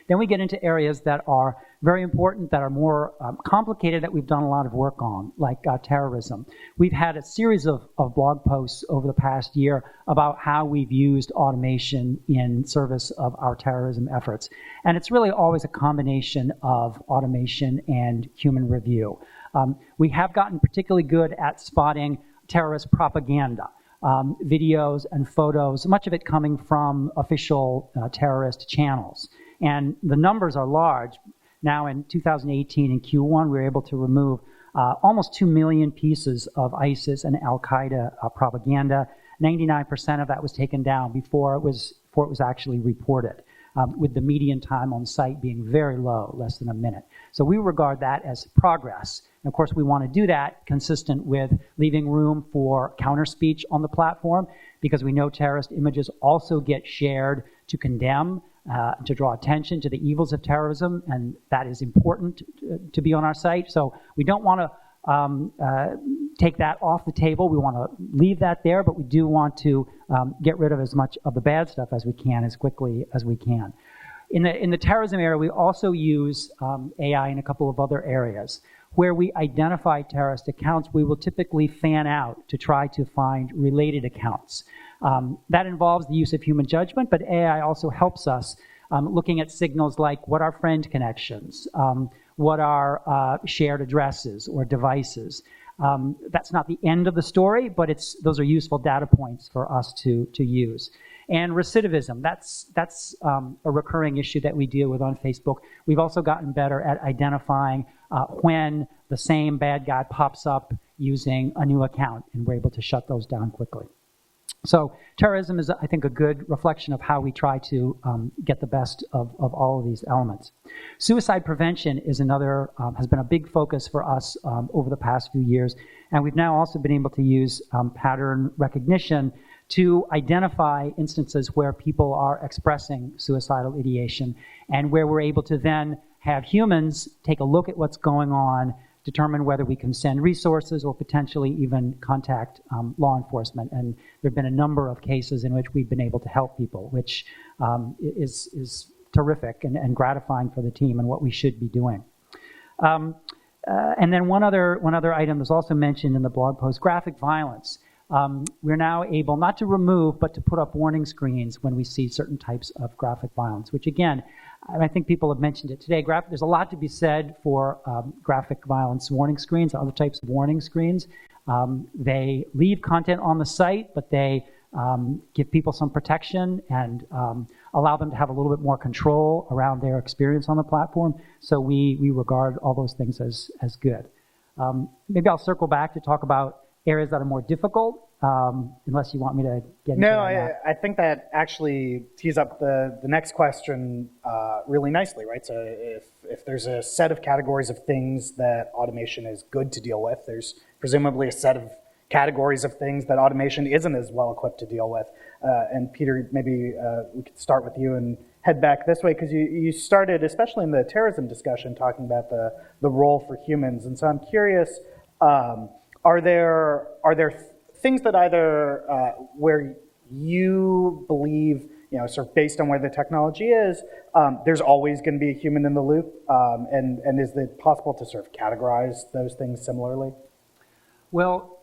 Then we get into areas that are very important, that are more complicated, that we've done a lot of work on, like terrorism. We've had a series of blog posts over the past year about how we've used automation in service of our terrorism efforts. And it's really always a combination of automation and human review. We have gotten particularly good at spotting terrorist propaganda. Videos and photos, much of it coming from official terrorist channels. And the numbers are large. Now in 2018, in Q1, we were able to remove almost 2 million pieces of ISIS and Al-Qaeda propaganda. 99% of that was taken down before it was actually reported, with the median time on site being very low, less than a minute. So we regard that as progress. And of course, we want to do that consistent with leaving room for counter-speech on the platform, because we know terrorist images also get shared to condemn, to draw attention to the evils of terrorism, and that is important to be on our site. So we don't want to take that off the table. We want to leave that there, but we do want to get rid of as much of the bad stuff as we can, as quickly as we can. In the terrorism area, we also use AI in a couple of other areas. Where we identify terrorist accounts, we will typically fan out to try to find related accounts. That involves the use of human judgment, but AI also helps us looking at signals like what are friend connections, what are shared addresses or devices. That's not the end of the story, but those are useful data points for us to use. And recidivism, that's a recurring issue that we deal with on Facebook. We've also gotten better at identifying when the same bad guy pops up using a new account, and we're able to shut those down quickly. So terrorism is, I think, a good reflection of how we try to get the best of all of these elements. Suicide prevention is another, has been a big focus for us over the past few years, and we've now also been able to use pattern recognition to identify instances where people are expressing suicidal ideation, and where we're able to then have humans take a look at what's going on, determine whether we can send resources or potentially even contact law enforcement. And there have been a number of cases in which we've been able to help people, which is terrific and gratifying for the team and what we should be doing. And then one other item was also mentioned in the blog post, graphic violence. We're now able not to remove, but to put up warning screens when we see certain types of graphic violence, which again, I think people have mentioned it today. There's a lot to be said for graphic violence warning screens, other types of warning screens. They leave content on the site, but they give people some protection and allow them to have a little bit more control around their experience on the platform. So we regard all those things as good. Maybe I'll circle back to talk about areas that are more difficult, unless you want me to get into that. No, I think that actually tees up the next question really nicely, right? So if there's a set of categories of things that automation is good to deal with, there's presumably a set of categories of things that automation isn't as well equipped to deal with. And Peter, maybe we could start with you and head back this way, because you started, especially in the terrorism discussion, talking about the role for humans. And so I'm curious, are there things that either where you believe, sort of based on where the technology is, there's always going to be a human in the loop, and is it possible to sort of categorize those things similarly? Well,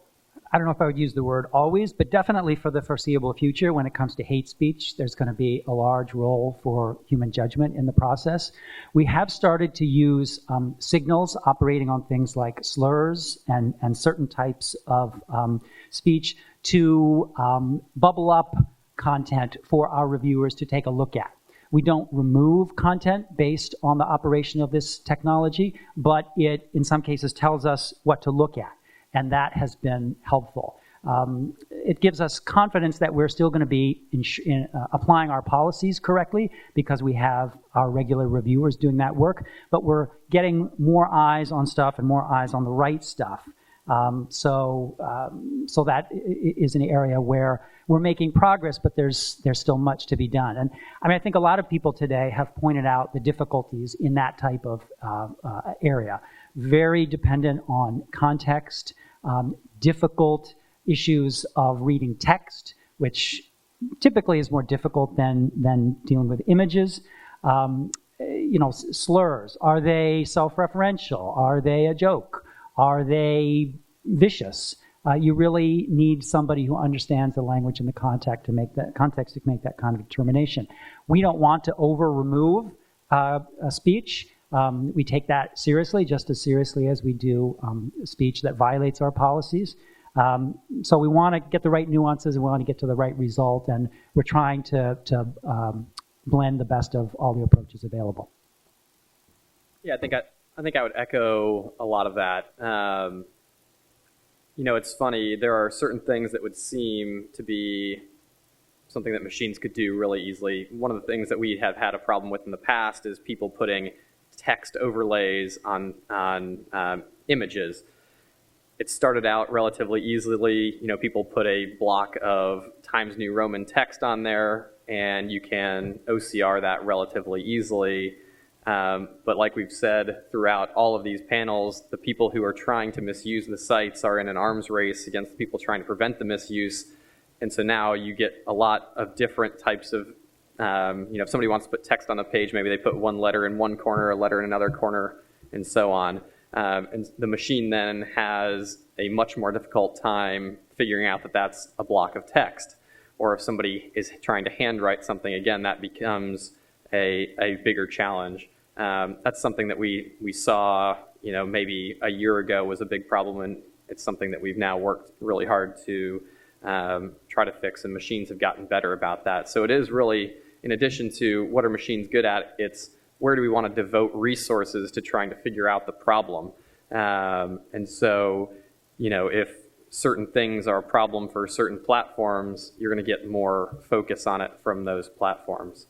I don't know if I would use the word always, but definitely for the foreseeable future, when it comes to hate speech, there's going to be a large role for human judgment in the process. We have started to use signals operating on things like slurs and certain types of speech to bubble up content for our reviewers to take a look at. We don't remove content based on the operation of this technology, but it, in some cases, tells us what to look at. And that has been helpful. It gives us confidence that we're still going to be applying our policies correctly, because we have our regular reviewers doing that work, but we're getting more eyes on stuff and more eyes on the right stuff. So that is an area where we're making progress, but there's still much to be done. And I mean, I think a lot of people today have pointed out the difficulties in that type of area. Very dependent on context, difficult issues of reading text, which typically is more difficult than dealing with images. Slurs, are they self-referential? Are they a joke? Are they vicious? You really need somebody who understands the language and the context to make that kind of determination. We don't want to over-remove a speech. We take that seriously, just as seriously as we do speech that violates our policies. So we want to get the right nuances, and we want to get to the right result, and we're trying to blend the best of all the approaches available. Yeah, I think I would echo a lot of that. It's funny, there are certain things that would seem to be something that machines could do really easily. One of the things that we have had a problem with in the past is people putting text overlays on images. It started out relatively easily. People put a block of Times New Roman text on there, and you can OCR that relatively easily. But like we've said throughout all of these panels, the people who are trying to misuse the sites are in an arms race against the people trying to prevent the misuse. And so now you get a lot of different types of if somebody wants to put text on a page, maybe they put one letter in one corner, a letter in another corner, and so on. And the machine then has a much more difficult time figuring out that that's a block of text. Or if somebody is trying to handwrite something, again, that becomes a bigger challenge. That's something that we saw, maybe a year ago was a big problem, and it's something that we've now worked really hard to try to fix, and machines have gotten better about that. So it is really, in addition to what are machines good at, it's where do we want to devote resources to trying to figure out the problem. And so, if certain things are a problem for certain platforms, you're going to get more focus on it from those platforms.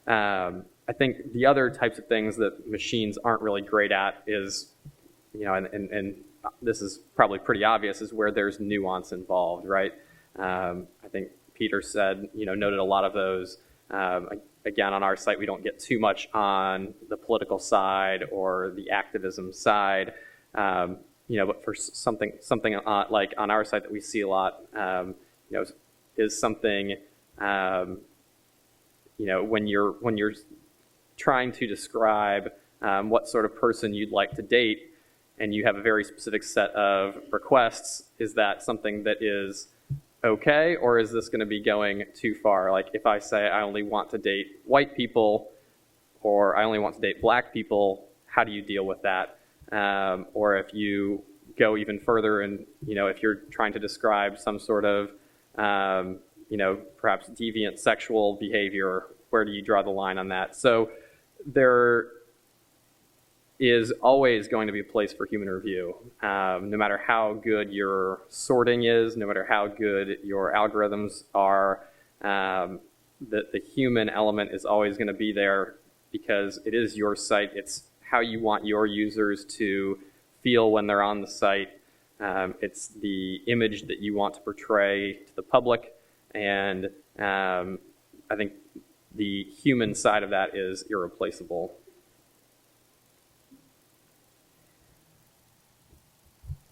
I think the other types of things that machines aren't really great at is, and this is probably pretty obvious, is where there's nuance involved, right? I think Peter said, noted a lot of those. Again, on our site, we don't get too much on the political side or the activism side. But for something like on our site that we see a lot, is something, when you're trying to describe what sort of person you'd like to date, and you have a very specific set of requests, is that something that is okay, or is this going to be going too far? Like if I say I only want to date white people, or I only want to date black people, how do you deal with that? Or if you go even further and, if you're trying to describe some sort of, perhaps deviant sexual behavior, where do you draw the line on that? So there is always going to be a place for human review. No matter how good your sorting is, no matter how good your algorithms are, the human element is always going to be there, because it is your site. It's how you want your users to feel when they're on the site. It's the image that you want to portray to the public, and I think the human side of that is irreplaceable.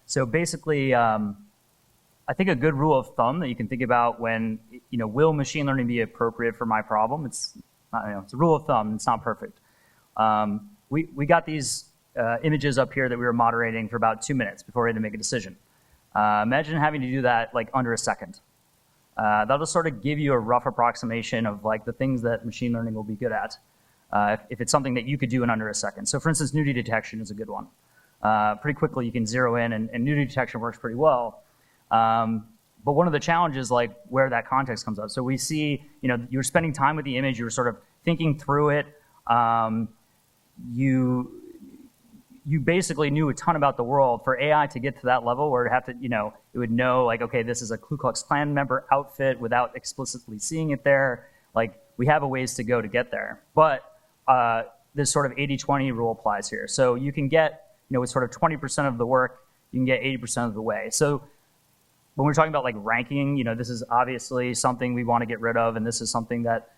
So basically, I think a good rule of thumb that you can think about when, will machine learning be appropriate for my problem? It's not, it's a rule of thumb. It's not perfect. We got these images up here that we were moderating for about 2 minutes before we had to make a decision. Imagine having to do that like under a second. That'll sort of give you a rough approximation of like the things that machine learning will be good at if it's something that you could do in under a second. So for instance, nudity detection is a good one. Pretty quickly you can zero in, and nudity detection works pretty well. But one of the challenges, like where that context comes up. So we see, you're spending time with the image, you're sort of thinking through it. You basically knew a ton about the world. For AI to get to that level where it have to, it would know like, okay, this is a Ku Klux Klan member outfit without explicitly seeing it there. Like we have a ways to go to get there. But this sort of 80-20 rule applies here. So you can get, with sort of 20% of the work, you can get 80% of the way. So when we're talking about like ranking, this is obviously something we want to get rid of, and this is something that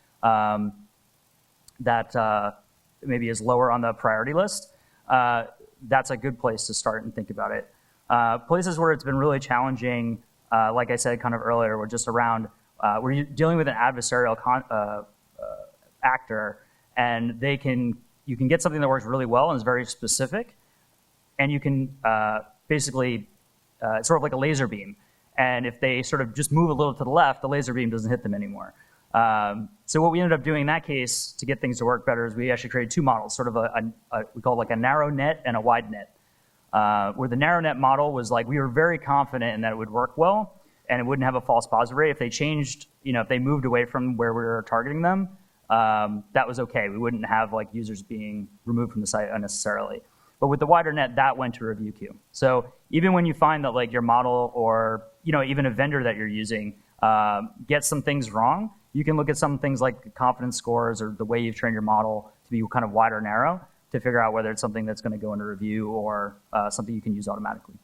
maybe is lower on the priority list. That's a good place to start and think about it. Places where it's been really challenging, like I said kind of earlier, we're just around, we're dealing with an adversarial actor, and you can get something that works really well and is very specific, and you can basically, it's sort of like a laser beam. And if they sort of just move a little to the left, the laser beam doesn't hit them anymore. So what we ended up doing in that case to get things to work better is we actually created two models, sort of we call it like a narrow net and a wide net. Where the narrow net model was like, we were very confident in that it would work well and it wouldn't have a false positive rate. If they changed, if they moved away from where we were targeting them, that was okay. We wouldn't have like users being removed from the site unnecessarily. But with the wider net, that went to review queue. So even when you find that like your model or even a vendor that you're using gets some things wrong, you can look at some things like confidence scores or the way you've trained your model to be kind of wide or narrow to figure out whether it's something that's going to go into review or something you can use automatically.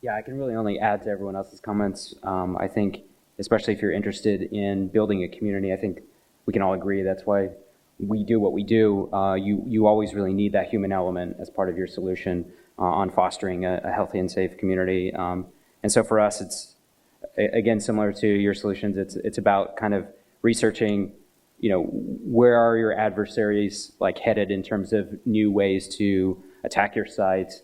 Yeah, I can really only add to everyone else's comments. I think, especially if you're interested in building a community, I think we can all agree that's why we do what we do. You always really need that human element as part of your solution on fostering a healthy and safe community. And so for us, it's, again, similar to your solutions, it's about kind of researching, where are your adversaries like headed in terms of new ways to attack your sites.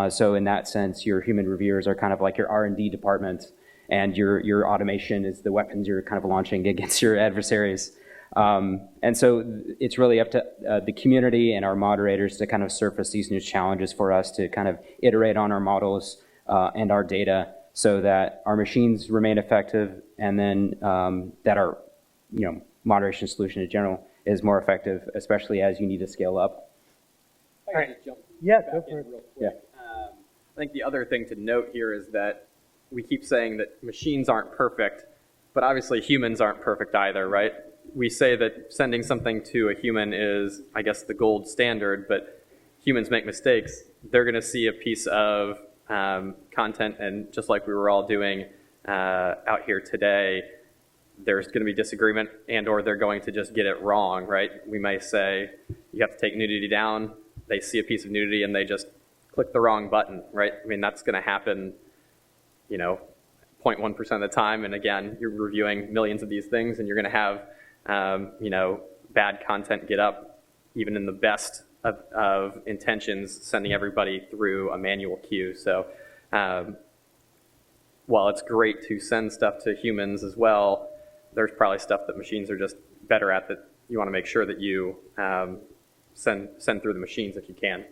So in that sense, your human reviewers are kind of like your R&D department, and your automation is the weapons you're kind of launching against your adversaries. And so it's really up to the community and our moderators to kind of surface these new challenges for us to kind of iterate on our models and our data so that our machines remain effective, and then that our moderation solution in general is more effective, especially as you need to scale up. All right. Yeah, go for it. Yeah. I think the other thing to note here is that we keep saying that machines aren't perfect, but obviously humans aren't perfect either, right? We say that sending something to a human is, I guess, the gold standard, but humans make mistakes. They're going to see a piece of content, and just like we were all doing out here today, there's going to be disagreement, and or they're going to just get it wrong, right? We may say, you have to take nudity down. They see a piece of nudity and they just click the wrong button, right? I mean, that's going to happen, 0.1% of the time. And again, you're reviewing millions of these things, and you're going to have, bad content get up, even in the best of intentions, sending everybody through a manual queue. So while it's great to send stuff to humans as well, there's probably stuff that machines are just better at that you want to make sure that you send through the machines if you can.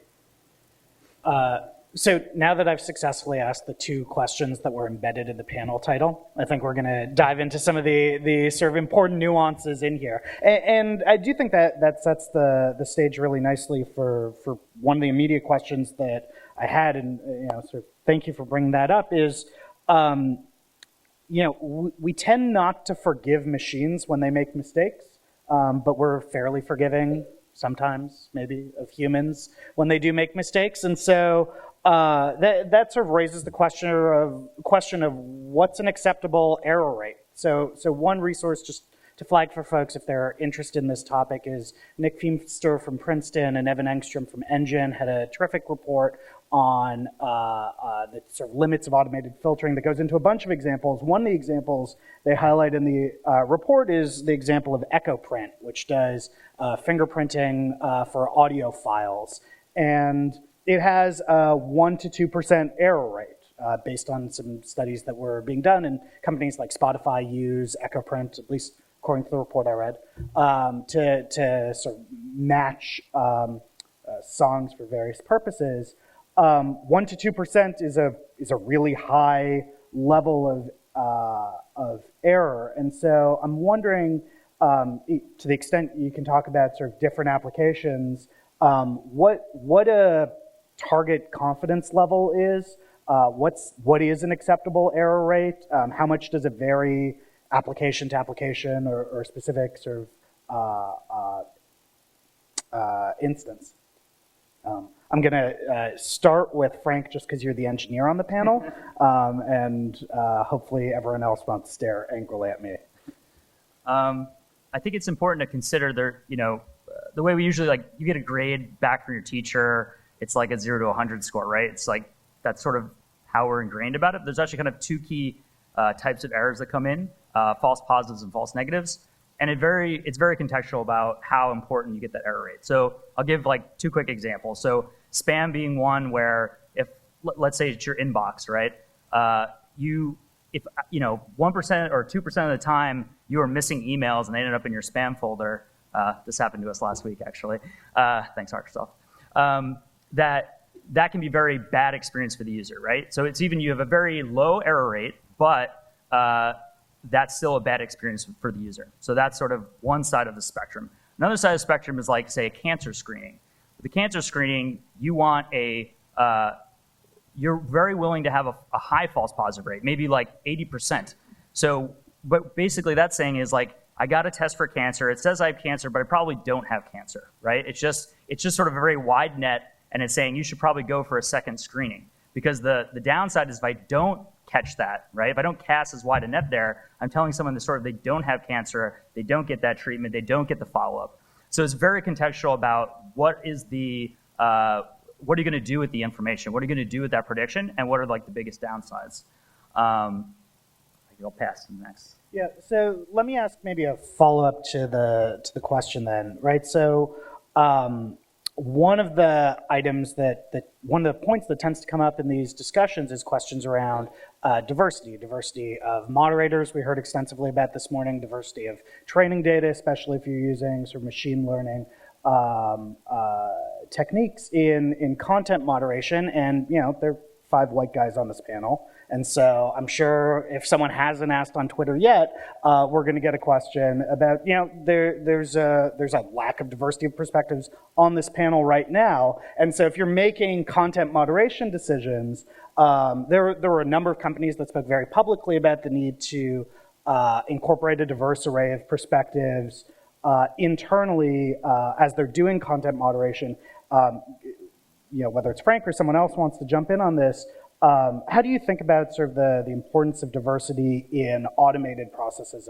So now that I've successfully asked the two questions that were embedded in the panel title, I think we're going to dive into some of the sort of important nuances in here. And I do think that sets the stage really nicely for one of the immediate questions that I had, and sort of thank you for bringing that up, is we tend not to forgive machines when they make mistakes, but we're fairly forgiving sometimes, maybe, of humans when they do make mistakes. And so that sort of raises the question of what's an acceptable error rate. So one resource, just to flag for folks if they're interested in this topic, is Nick Feemster from Princeton and Evan Engstrom from Engine had a terrific report on the sort of limits of automated filtering that goes into a bunch of examples. One of the examples they highlight in the report is the example of EchoPrint, which does fingerprinting for audio files. And it has a 1 to 2% error rate based on some studies that were being done, and companies like Spotify use EchoPrint, at least according to the report I read, to sort of match songs for various purposes. 1 to 2% is a really high level of error, and so I'm wondering, to the extent you can talk about sort of different applications, what a target confidence level is. What is an acceptable error rate? How much does it vary application to application or specific sort of instance? I'm going to start with Frank just because you're the engineer on the panel, and hopefully everyone else won't stare angrily at me. I think it's important to consider the way we usually, like, you get a grade back from your teacher, it's like a 0 to 100 score, right? It's like, that's sort of how we're ingrained about it. There's actually kind of two key types of errors that come in, false positives and false negatives. And it's very contextual about how important you get that error rate. So I'll give like two quick examples. So spam being one where if, let's say it's your inbox, right? If 1% or 2% of the time you are missing emails and they ended up in your spam folder, this happened to us last week actually, thanks Microsoft, that can be a very bad experience for the user, right? So it's even, you have a very low error rate, but that's still a bad experience for the user. So that's sort of one side of the spectrum. Another side of the spectrum is like, say, a cancer screening. With the cancer screening, you want you're very willing to have a high false positive rate, maybe like 80%. So, but basically that's saying is like, I got a test for cancer, it says I have cancer, but I probably don't have cancer, right? It's just sort of a very wide net, and it's saying you should probably go for a second screening. Because the downside is if I don't catch that, right? If I don't cast as wide a net there, I'm telling someone they don't have cancer, they don't get that treatment, they don't get the follow-up. So it's very contextual about what are you going to do with the information? What are you going to do with that prediction? And what are like the biggest downsides? I'll pass to the next. Yeah, so let me ask maybe a follow-up to the question then, right? So one of the items one of the points that tends to come up in these discussions is questions around diversity of moderators. We heard extensively about this morning, diversity of training data, especially if you're using sort of machine learning techniques in content moderation. And there are 5 white guys on this panel. And so I'm sure if someone hasn't asked on Twitter yet, we're going to get a question about, there's a lack of diversity of perspectives on this panel right now. And so if you're making content moderation decisions, there were a number of companies that spoke very publicly about the need to incorporate a diverse array of perspectives internally as they're doing content moderation. Whether it's Frank or someone else wants to jump in on this, how do you think about sort of the importance of diversity in automated processes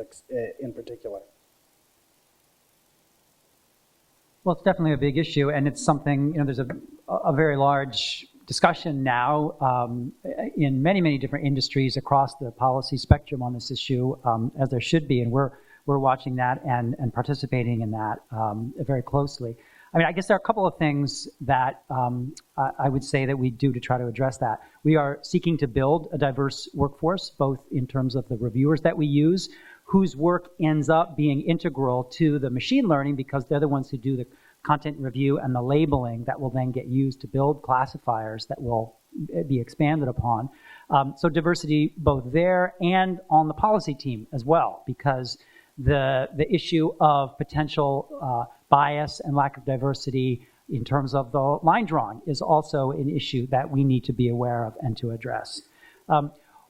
in particular? Well, it's definitely a big issue, and it's something, there's a very large discussion now in many, many different industries across the policy spectrum on this issue, as there should be, and we're watching that and participating in that very closely. I mean, I guess there are a couple of things that I would say that we do to try to address that. We are seeking to build a diverse workforce, both in terms of the reviewers that we use, whose work ends up being integral to the machine learning because they're the ones who do the content review and the labeling that will then get used to build classifiers that will be expanded upon. So diversity both there and on the policy team as well, because the issue of potential bias and lack of diversity in terms of the line drawing is also an issue that we need to be aware of and to address.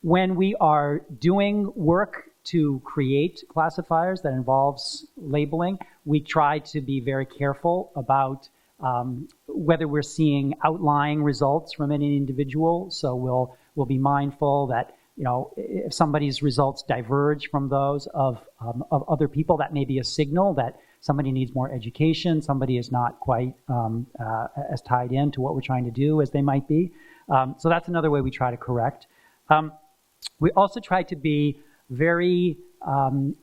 When we are doing work to create classifiers that involves labeling, we try to be very careful about whether we're seeing outlying results from any individual. So we'll be mindful that, you know, if somebody's results diverge from those of other people, that may be a signal that somebody needs more education, somebody is not quite as tied in to what we're trying to do as they might be. So that's another way we try to correct. We also try to be very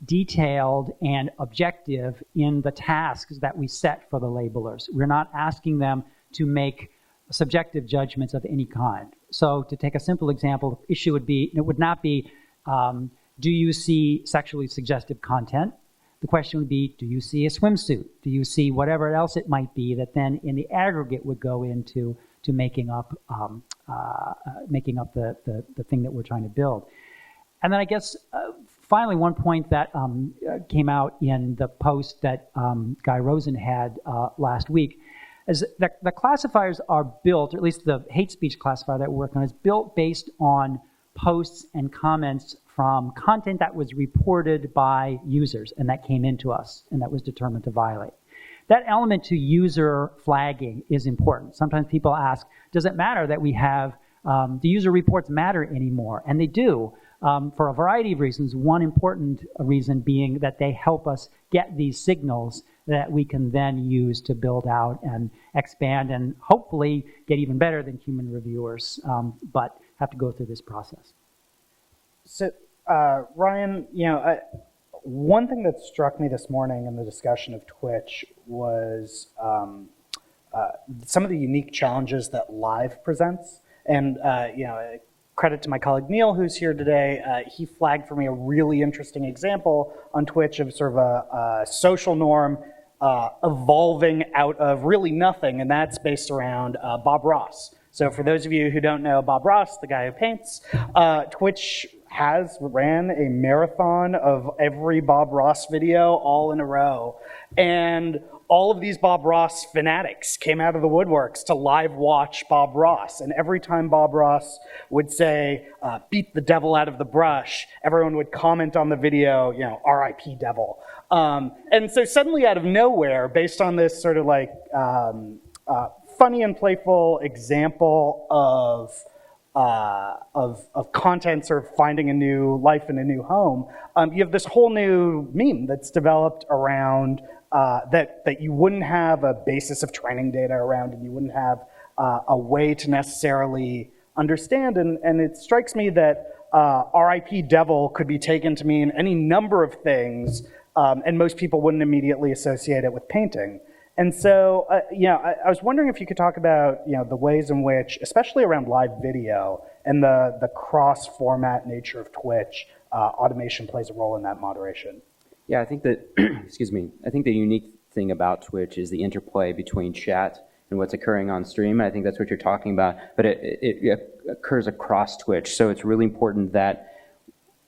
detailed and objective in the tasks that we set for the labelers. We're not asking them to make subjective judgments of any kind. So to take a simple example, the issue would be, it would not be, do you see sexually suggestive content? The question would be, do you see a swimsuit? Do you see whatever else it might be that then in the aggregate would go into making up the thing that we're trying to build. And then I guess finally one point that came out in the post that Guy Rosen had last week is that the classifiers are built, or at least the hate speech classifier that we're working on is built based on posts and comments from content that was reported by users and that came into us and that was determined to violate. That element to user flagging is important. Sometimes people ask, does it matter that we have, do user reports matter anymore? And they do, for a variety of reasons. One important reason being that they help us get these signals that we can then use to build out and expand and hopefully get even better than human reviewers, but have to go through this process. So, Ryan, you know, one thing that struck me this morning in the discussion of Twitch was some of the unique challenges that live presents. And, you know, credit to my colleague Neil, who's here today. He flagged for me a really interesting example on Twitch of sort of a social norm evolving out of really nothing, and that's based around Bob Ross. So for those of you who don't know Bob Ross, the guy who paints, Twitch ran a marathon of every Bob Ross video all in a row. And all of these Bob Ross fanatics came out of the woodworks to live watch Bob Ross. And every time Bob Ross would say, beat the devil out of the brush, everyone would comment on the video, you know, RIP devil. And so suddenly out of nowhere, based on this sort of like funny and playful example of content sort of finding a new life and a new home, you have this whole new meme that's developed around that you wouldn't have a basis of training data around, and you wouldn't have a way to necessarily understand. And it strikes me that RIP devil could be taken to mean any number of things, and most people wouldn't immediately associate it with painting. And so, you know, I was wondering if you could talk about, you know, the ways in which, especially around live video and the cross-format nature of Twitch, automation plays a role in that moderation. Yeah, I think that, excuse me, I think the unique thing about Twitch is the interplay between chat and what's occurring on stream. And I think that's what you're talking about, but it occurs across Twitch. So it's really important that,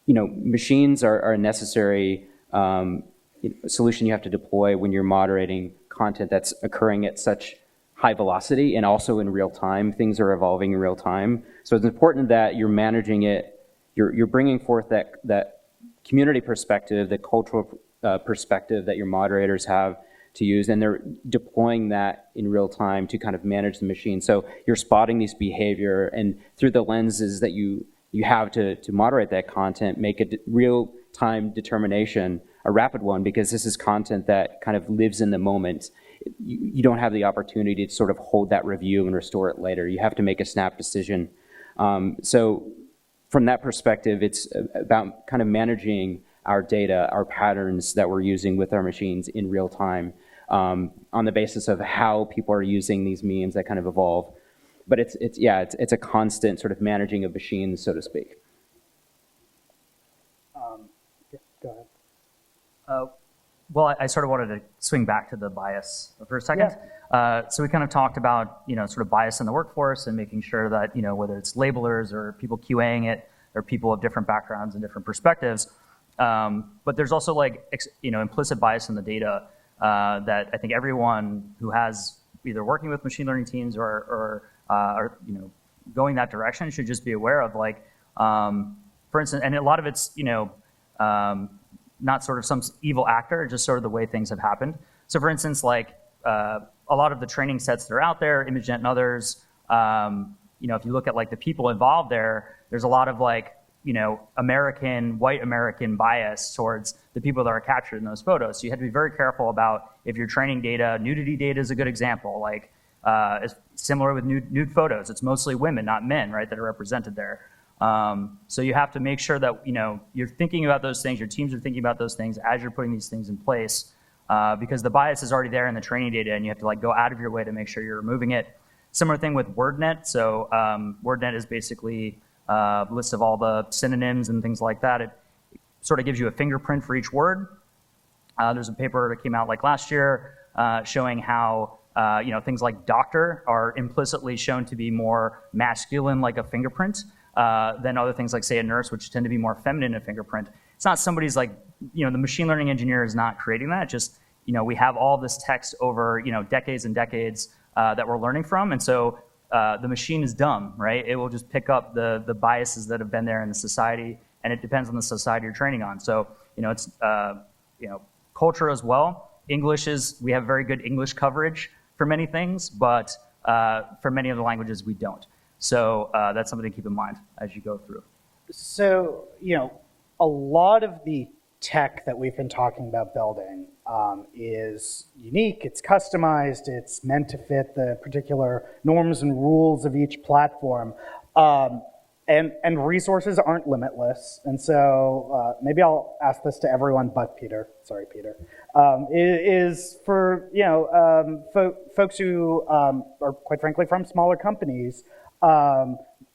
you know, machines are a necessary solution you have to deploy when you're moderating content that's occurring at such high velocity and also in real time. Things are evolving in real time. So it's important that you're managing it, you're bringing forth that community perspective, the cultural perspective that your moderators have to use, and they're deploying that in real time to kind of manage the machine. So you're spotting these behavior, and through the lenses that you have to moderate that content, make a real-time determination, a rapid one, because this is content that kind of lives in the moment. You don't have the opportunity to sort of hold that review and restore it later. You have to make a snap decision. So from that perspective, it's about kind of managing our data, our patterns that we're using with our machines in real time, on the basis of how people are using these memes that kind of evolve. But it's a constant sort of managing of machines, so to speak. Go ahead. Well, I sort of wanted to swing back to the bias for a second. Yeah. So we kind of talked about, you know, sort of bias in the workforce and making sure that, you know, whether it's labelers or people QAing it or people of different backgrounds and different perspectives. But there's also like, you know, implicit bias in the data that I think everyone who has either working with machine learning teams or you know, going that direction should just be aware of, like, for instance, and a lot of it's, you know, not sort of some evil actor, just sort of the way things have happened. So for instance, like a lot of the training sets that are out there, ImageNet and others, if you look at like the people involved there, there's a lot of like, white American bias towards the people that are captured in those photos. So you have to be very careful about if you're training data. Nudity data is a good example. Like, it's similar with nude photos. It's mostly women, not men, right, that are represented there. So you have to make sure that, you're thinking about those things, your teams are thinking about those things as you're putting these things in place, because the bias is already there in the training data, and you have to like go out of your way to make sure you're removing it. Similar thing with WordNet. So WordNet is basically a list of all the synonyms and things like that. It sort of gives you a fingerprint for each word. There's a paper that came out like last year showing how things like doctor are implicitly shown to be more masculine, like a fingerprint, than other things like, say, a nurse, which tend to be more feminine, a fingerprint. It's not somebody's like, the machine learning engineer is not creating that. Just, we have all this text over, decades and decades that we're learning from. And so the machine is dumb, right? It will just pick up the biases that have been there in the society, and it depends on the society you're training on. So, it's, culture as well. We have very good English coverage for many things, but for many of the languages, we don't. So that's something to keep in mind as you go through. So, a lot of the tech that we've been talking about building is unique, it's customized, it's meant to fit the particular norms and rules of each platform. And resources aren't limitless. And so maybe I'll ask this to everyone but Peter. Sorry, Peter. Is for, folks who are quite frankly from smaller companies,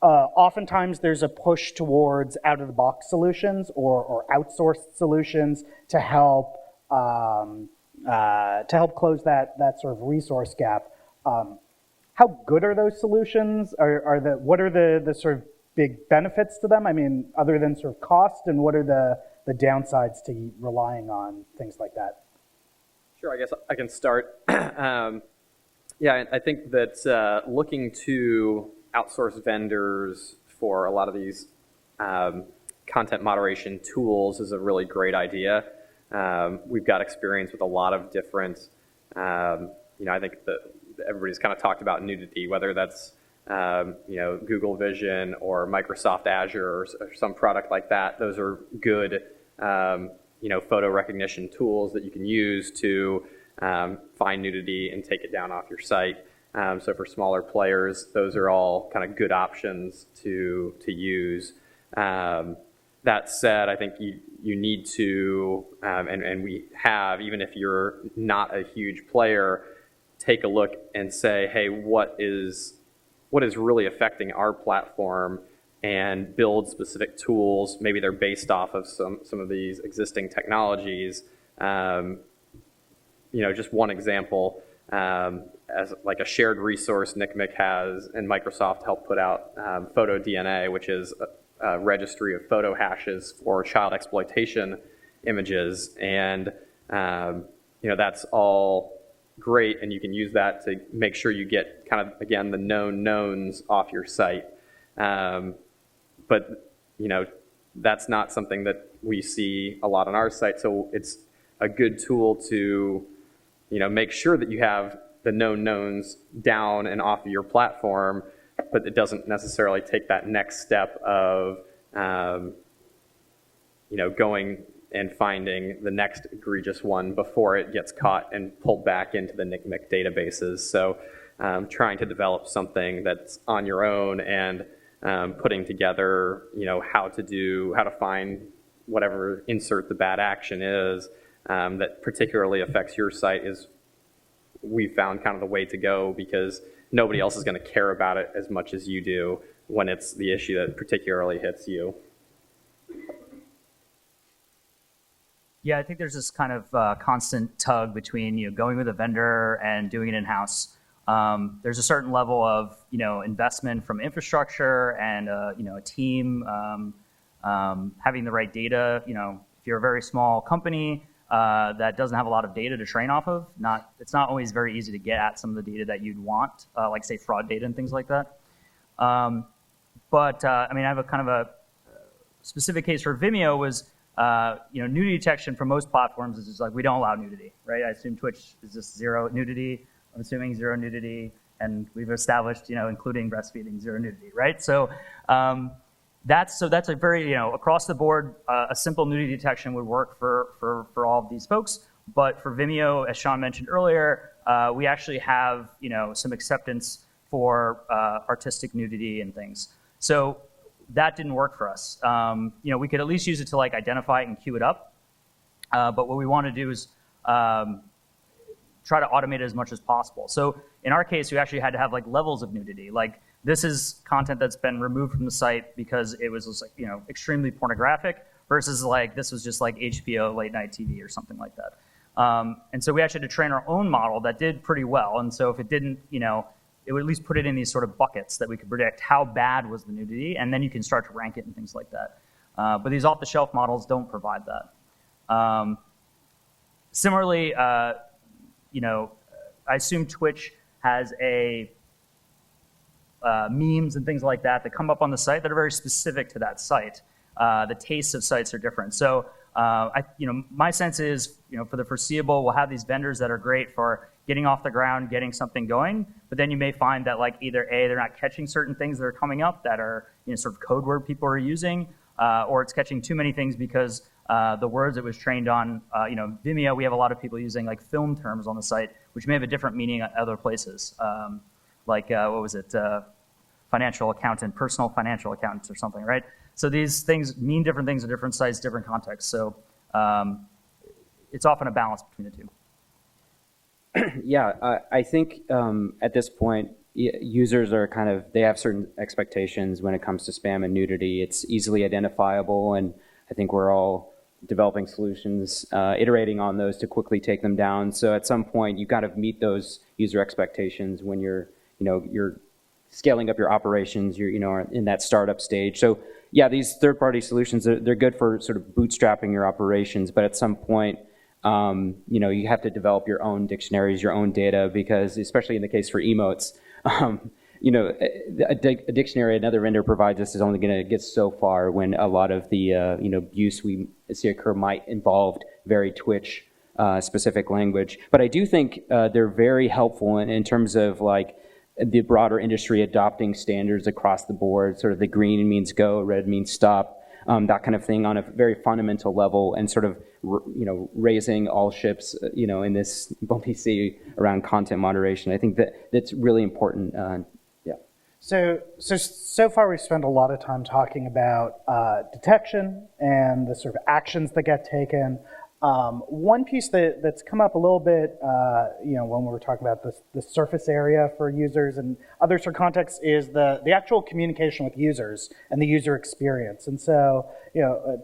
oftentimes there's a push towards out-of-the-box solutions or outsourced solutions to help close that sort of resource gap. How good are those solutions? What are the sort of big benefits to them? I mean, other than sort of cost, and what are the downsides to relying on things like that? Sure, I guess I can start. Yeah, I think that looking to outsource vendors for a lot of these content moderation tools is a really great idea. We've got experience with a lot of different, I think that everybody's kind of talked about nudity, whether that's Google Vision or Microsoft Azure or some product like that. Those are good, photo recognition tools that you can use to find nudity and take it down off your site. So for smaller players, those are all kind of good options to use. That said, I think you need to, and we have, even if you're not a huge player, take a look and say, hey, what is really affecting our platform, and build specific tools. Maybe they're based off of some of these existing technologies. Just one example, as like a shared resource NCMEC has, and Microsoft helped put out Photo DNA, which is a registry of photo hashes for child exploitation images. And that's all great, and you can use that to make sure you get kind of, again, the known knowns off your site. But that's not something that we see a lot on our site, so it's a good tool to make sure that you have the known knowns down and off of your platform, but it doesn't necessarily take that next step of going and finding the next egregious one before it gets caught and pulled back into the NCMEC databases. So trying to develop something that's on your own and putting together, how to find whatever insert the bad action is that particularly affects your site is, we found, kind of the way to go, because nobody else is going to care about it as much as you do when it's the issue that particularly hits you. Yeah, I think there's this kind of constant tug between going with a vendor and doing it in-house. There's a certain level of investment from infrastructure and a team, having the right data. If you're a very small company that doesn't have a lot of data to train off of, it's not always very easy to get at some of the data that you'd want, like say fraud data and things like that. I have a kind of a specific case for Vimeo was nudity detection for most platforms is just like, we don't allow nudity, right? I assume Twitch is just zero nudity. I'm assuming zero nudity, and we've established, including breastfeeding, zero nudity, right? So that's a very, across the board, a simple nudity detection would work for all of these folks. But for Vimeo, as Sean mentioned earlier, we actually have, some acceptance for artistic nudity and things. So that didn't work for us. We could at least use it to identify it and queue it up. But what we want to do is try to automate it as much as possible. So in our case, we actually had to have levels of nudity. This is content that's been removed from the site because it was extremely pornographic versus this was just HBO late night TV or something like that. And so we actually had to train our own model that did pretty well. And so if it didn't, it would at least put it in these sort of buckets that we could predict how bad was the nudity, and then you can start to rank it and things like that. But these off-the-shelf models don't provide that. Similarly, I assume Twitch has memes and things like that come up on the site that are very specific to that site. The tastes of sites are different. So, my sense is, for the foreseeable, we'll have these vendors that are great for getting off the ground, getting something going, but then you may find that either A, they're not catching certain things that are coming up that are sort of code word people are using, or it's catching too many things because the words it was trained on, Vimeo, we have a lot of people using film terms on the site, which may have a different meaning at other places. What was it? Financial accountant, personal financial accountants or something, right? So these things mean different things in different sites, different contexts. So it's often a balance between the two. Yeah, I think at this point, users are they have certain expectations when it comes to spam and nudity. It's easily identifiable, and I think we're all developing solutions, iterating on those to quickly take them down. So at some point, you got to meet those user expectations when you're scaling up your operations, you're in that startup stage. So yeah, these third-party solutions, they're good for sort of bootstrapping your operations, but at some point, you have to develop your own dictionaries, your own data, because especially in the case for emotes, a dictionary another vendor provides us is only going to get so far when a lot of the abuse we see occur might involve very Twitch specific language. But I do think they're very helpful in terms of the broader industry adopting standards across the board, sort of the green means go, red means stop, that kind of thing on a very fundamental level, and sort of, raising all ships, in this bumpy sea around content moderation. I think that's really important. Yeah. So far we've spent a lot of time talking about detection and the sort of actions that get taken. One piece that's come up a little bit, when we were talking about the surface area for users and other sort of contexts is the actual communication with users and the user experience. And so,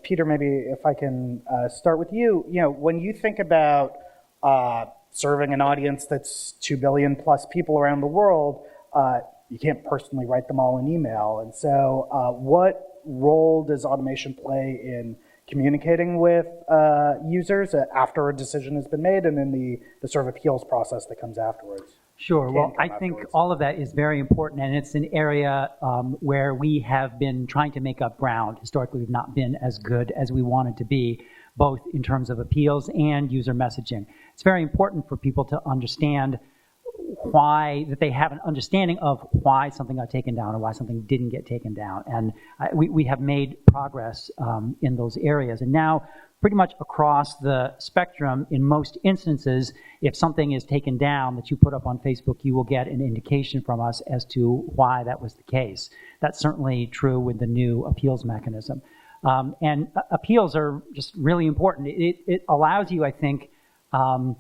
Peter, maybe if I can start with you, when you think about serving an audience that's 2 billion plus people around the world, you can't personally write them all in email. And so what role does automation play in communicating with users after a decision has been made and in the sort of appeals process that comes afterwards? Sure. Well, I think all of that is very important, and it's an area where we have been trying to make up ground. Historically, we've not been as good as we wanted to be, both in terms of appeals and user messaging. It's very important for people to understand that they have an understanding of why something got taken down or why something didn't get taken down. And we have made progress in those areas. And now, pretty much across the spectrum, in most instances, if something is taken down that you put up on Facebook, you will get an indication from us as to why that was the case. That's certainly true with the new appeals mechanism. And appeals are just really important. It allows you, I think, to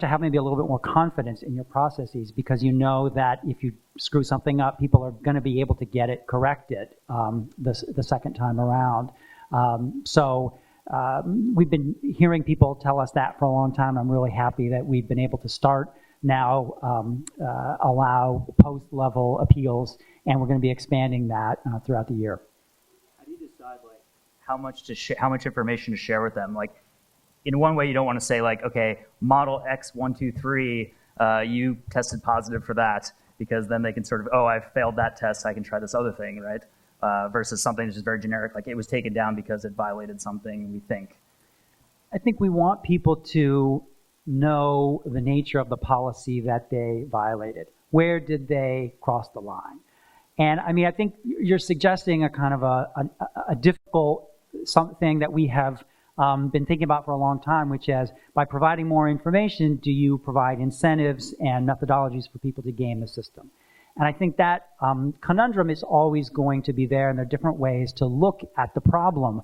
have maybe a little bit more confidence in your processes, because you know that if you screw something up, people are going to be able to get it corrected the second time around. We've been hearing people tell us that for a long time. I'm really happy that we've been able to start now allow post-level appeals, and we're going to be expanding that throughout the year. How do you decide how much information to share with them? In one way, you don't want to say okay, model X123, you tested positive for that, because then they can sort of, I failed that test, I can try this other thing, right? versus something that's just very generic, like it was taken down because it violated something, we think. I think we want people to know the nature of the policy that they violated. Where did they cross the line? And I mean, I think you're suggesting a kind of a difficult something that we have been thinking about for a long time, which is by providing more information, do you provide incentives and methodologies for people to game the system? And I think that conundrum is always going to be there, and there are different ways to look at the problem.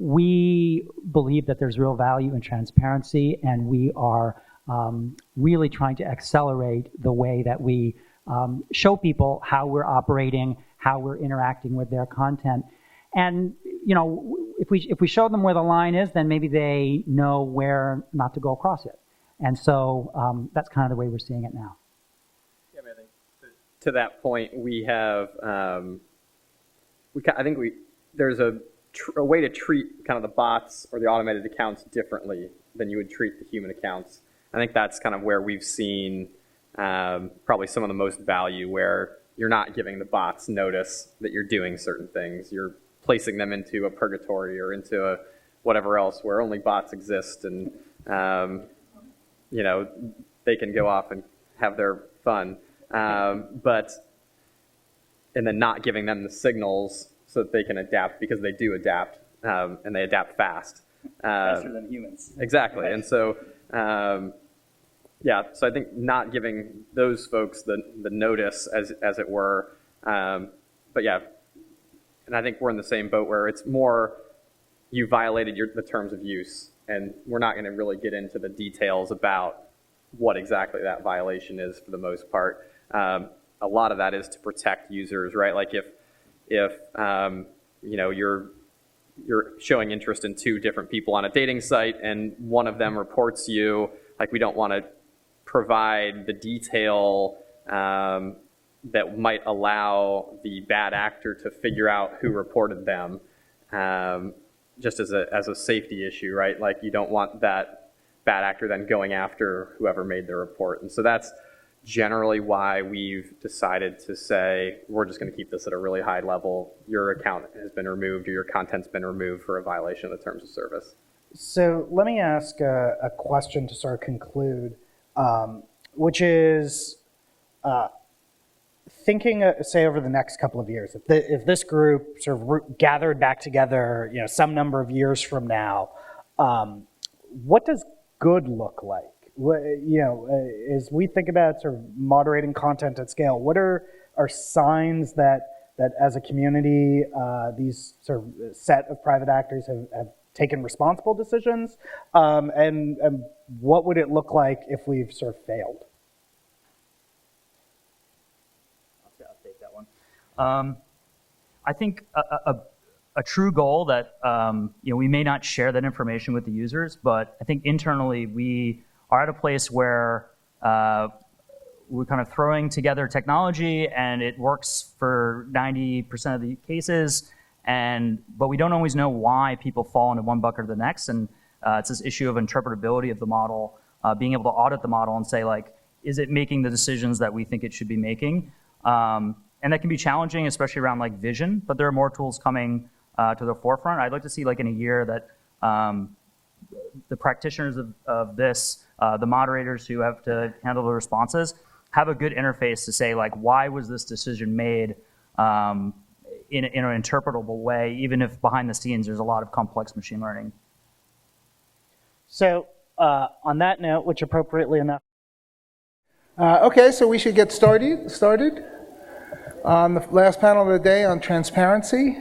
We believe that there's real value in transparency, and we are really trying to accelerate the way that we show people how we're operating, how we're interacting with their content. And, you know, if we show them where the line is, then maybe they know where not to go across it. And so that's kind of the way we're seeing it now. Yeah, I think to that point, we have, there's a way to treat kind of the bots or the automated accounts differently than you would treat the human accounts. I think that's kind of where we've seen probably some of the most value, where you're not giving the bots notice that you're doing certain things. You're placing them into a purgatory or into a whatever else where only bots exist, and you know, they can go off and have their fun. And then not giving them the signals so that they can adapt, because they do adapt, and they adapt fast. Faster than humans. Exactly. And so, yeah, so I think not giving those folks the notice, as it were, but yeah, and I think we're in the same boat where it's more you violated the terms of use, and we're not going to really get into the details about what exactly that violation is for the most part. A lot of that is to protect users, right? Like if you know, you're showing interest in two different people on a dating site, and one of them reports you, like, we don't want to provide the detail that might allow the bad actor to figure out who reported them, just as a safety issue, right? Like, you don't want that bad actor then going after whoever made the report. And so that's generally why we've decided to say, we're just going to keep this at a really high level. Your account has been removed, or your content's been removed for a violation of the terms of service. So let me ask a question to sort of conclude, which is thinking, say, over the next couple of years, if this group sort of gathered back together, you know, some number of years from now, what does good look like? You know, as we think about sort of moderating content at scale, what are signs that as a community, these sort of set of private actors have taken responsible decisions, and what would it look like if we've sort of failed? I'll take that one. I think a true goal that you know, we may not share that information with the users, but I think internally we are at a place where we're kind of throwing together technology and it works for 90% of the cases, but we don't always know why people fall into one bucket or the next, and it's this issue of interpretability of the model, being able to audit the model and say, like, is it making the decisions that we think it should be making? And that can be challenging, especially around like vision, but there are more tools coming to the forefront. I'd like to see, like, in a year that the practitioners of this, the moderators who have to handle the responses, have a good interface to say, like, why was this decision made in an interpretable way, even if behind the scenes there's a lot of complex machine learning. So on that note, which appropriately enough. Okay, so we should get started on the last panel of the day on transparency.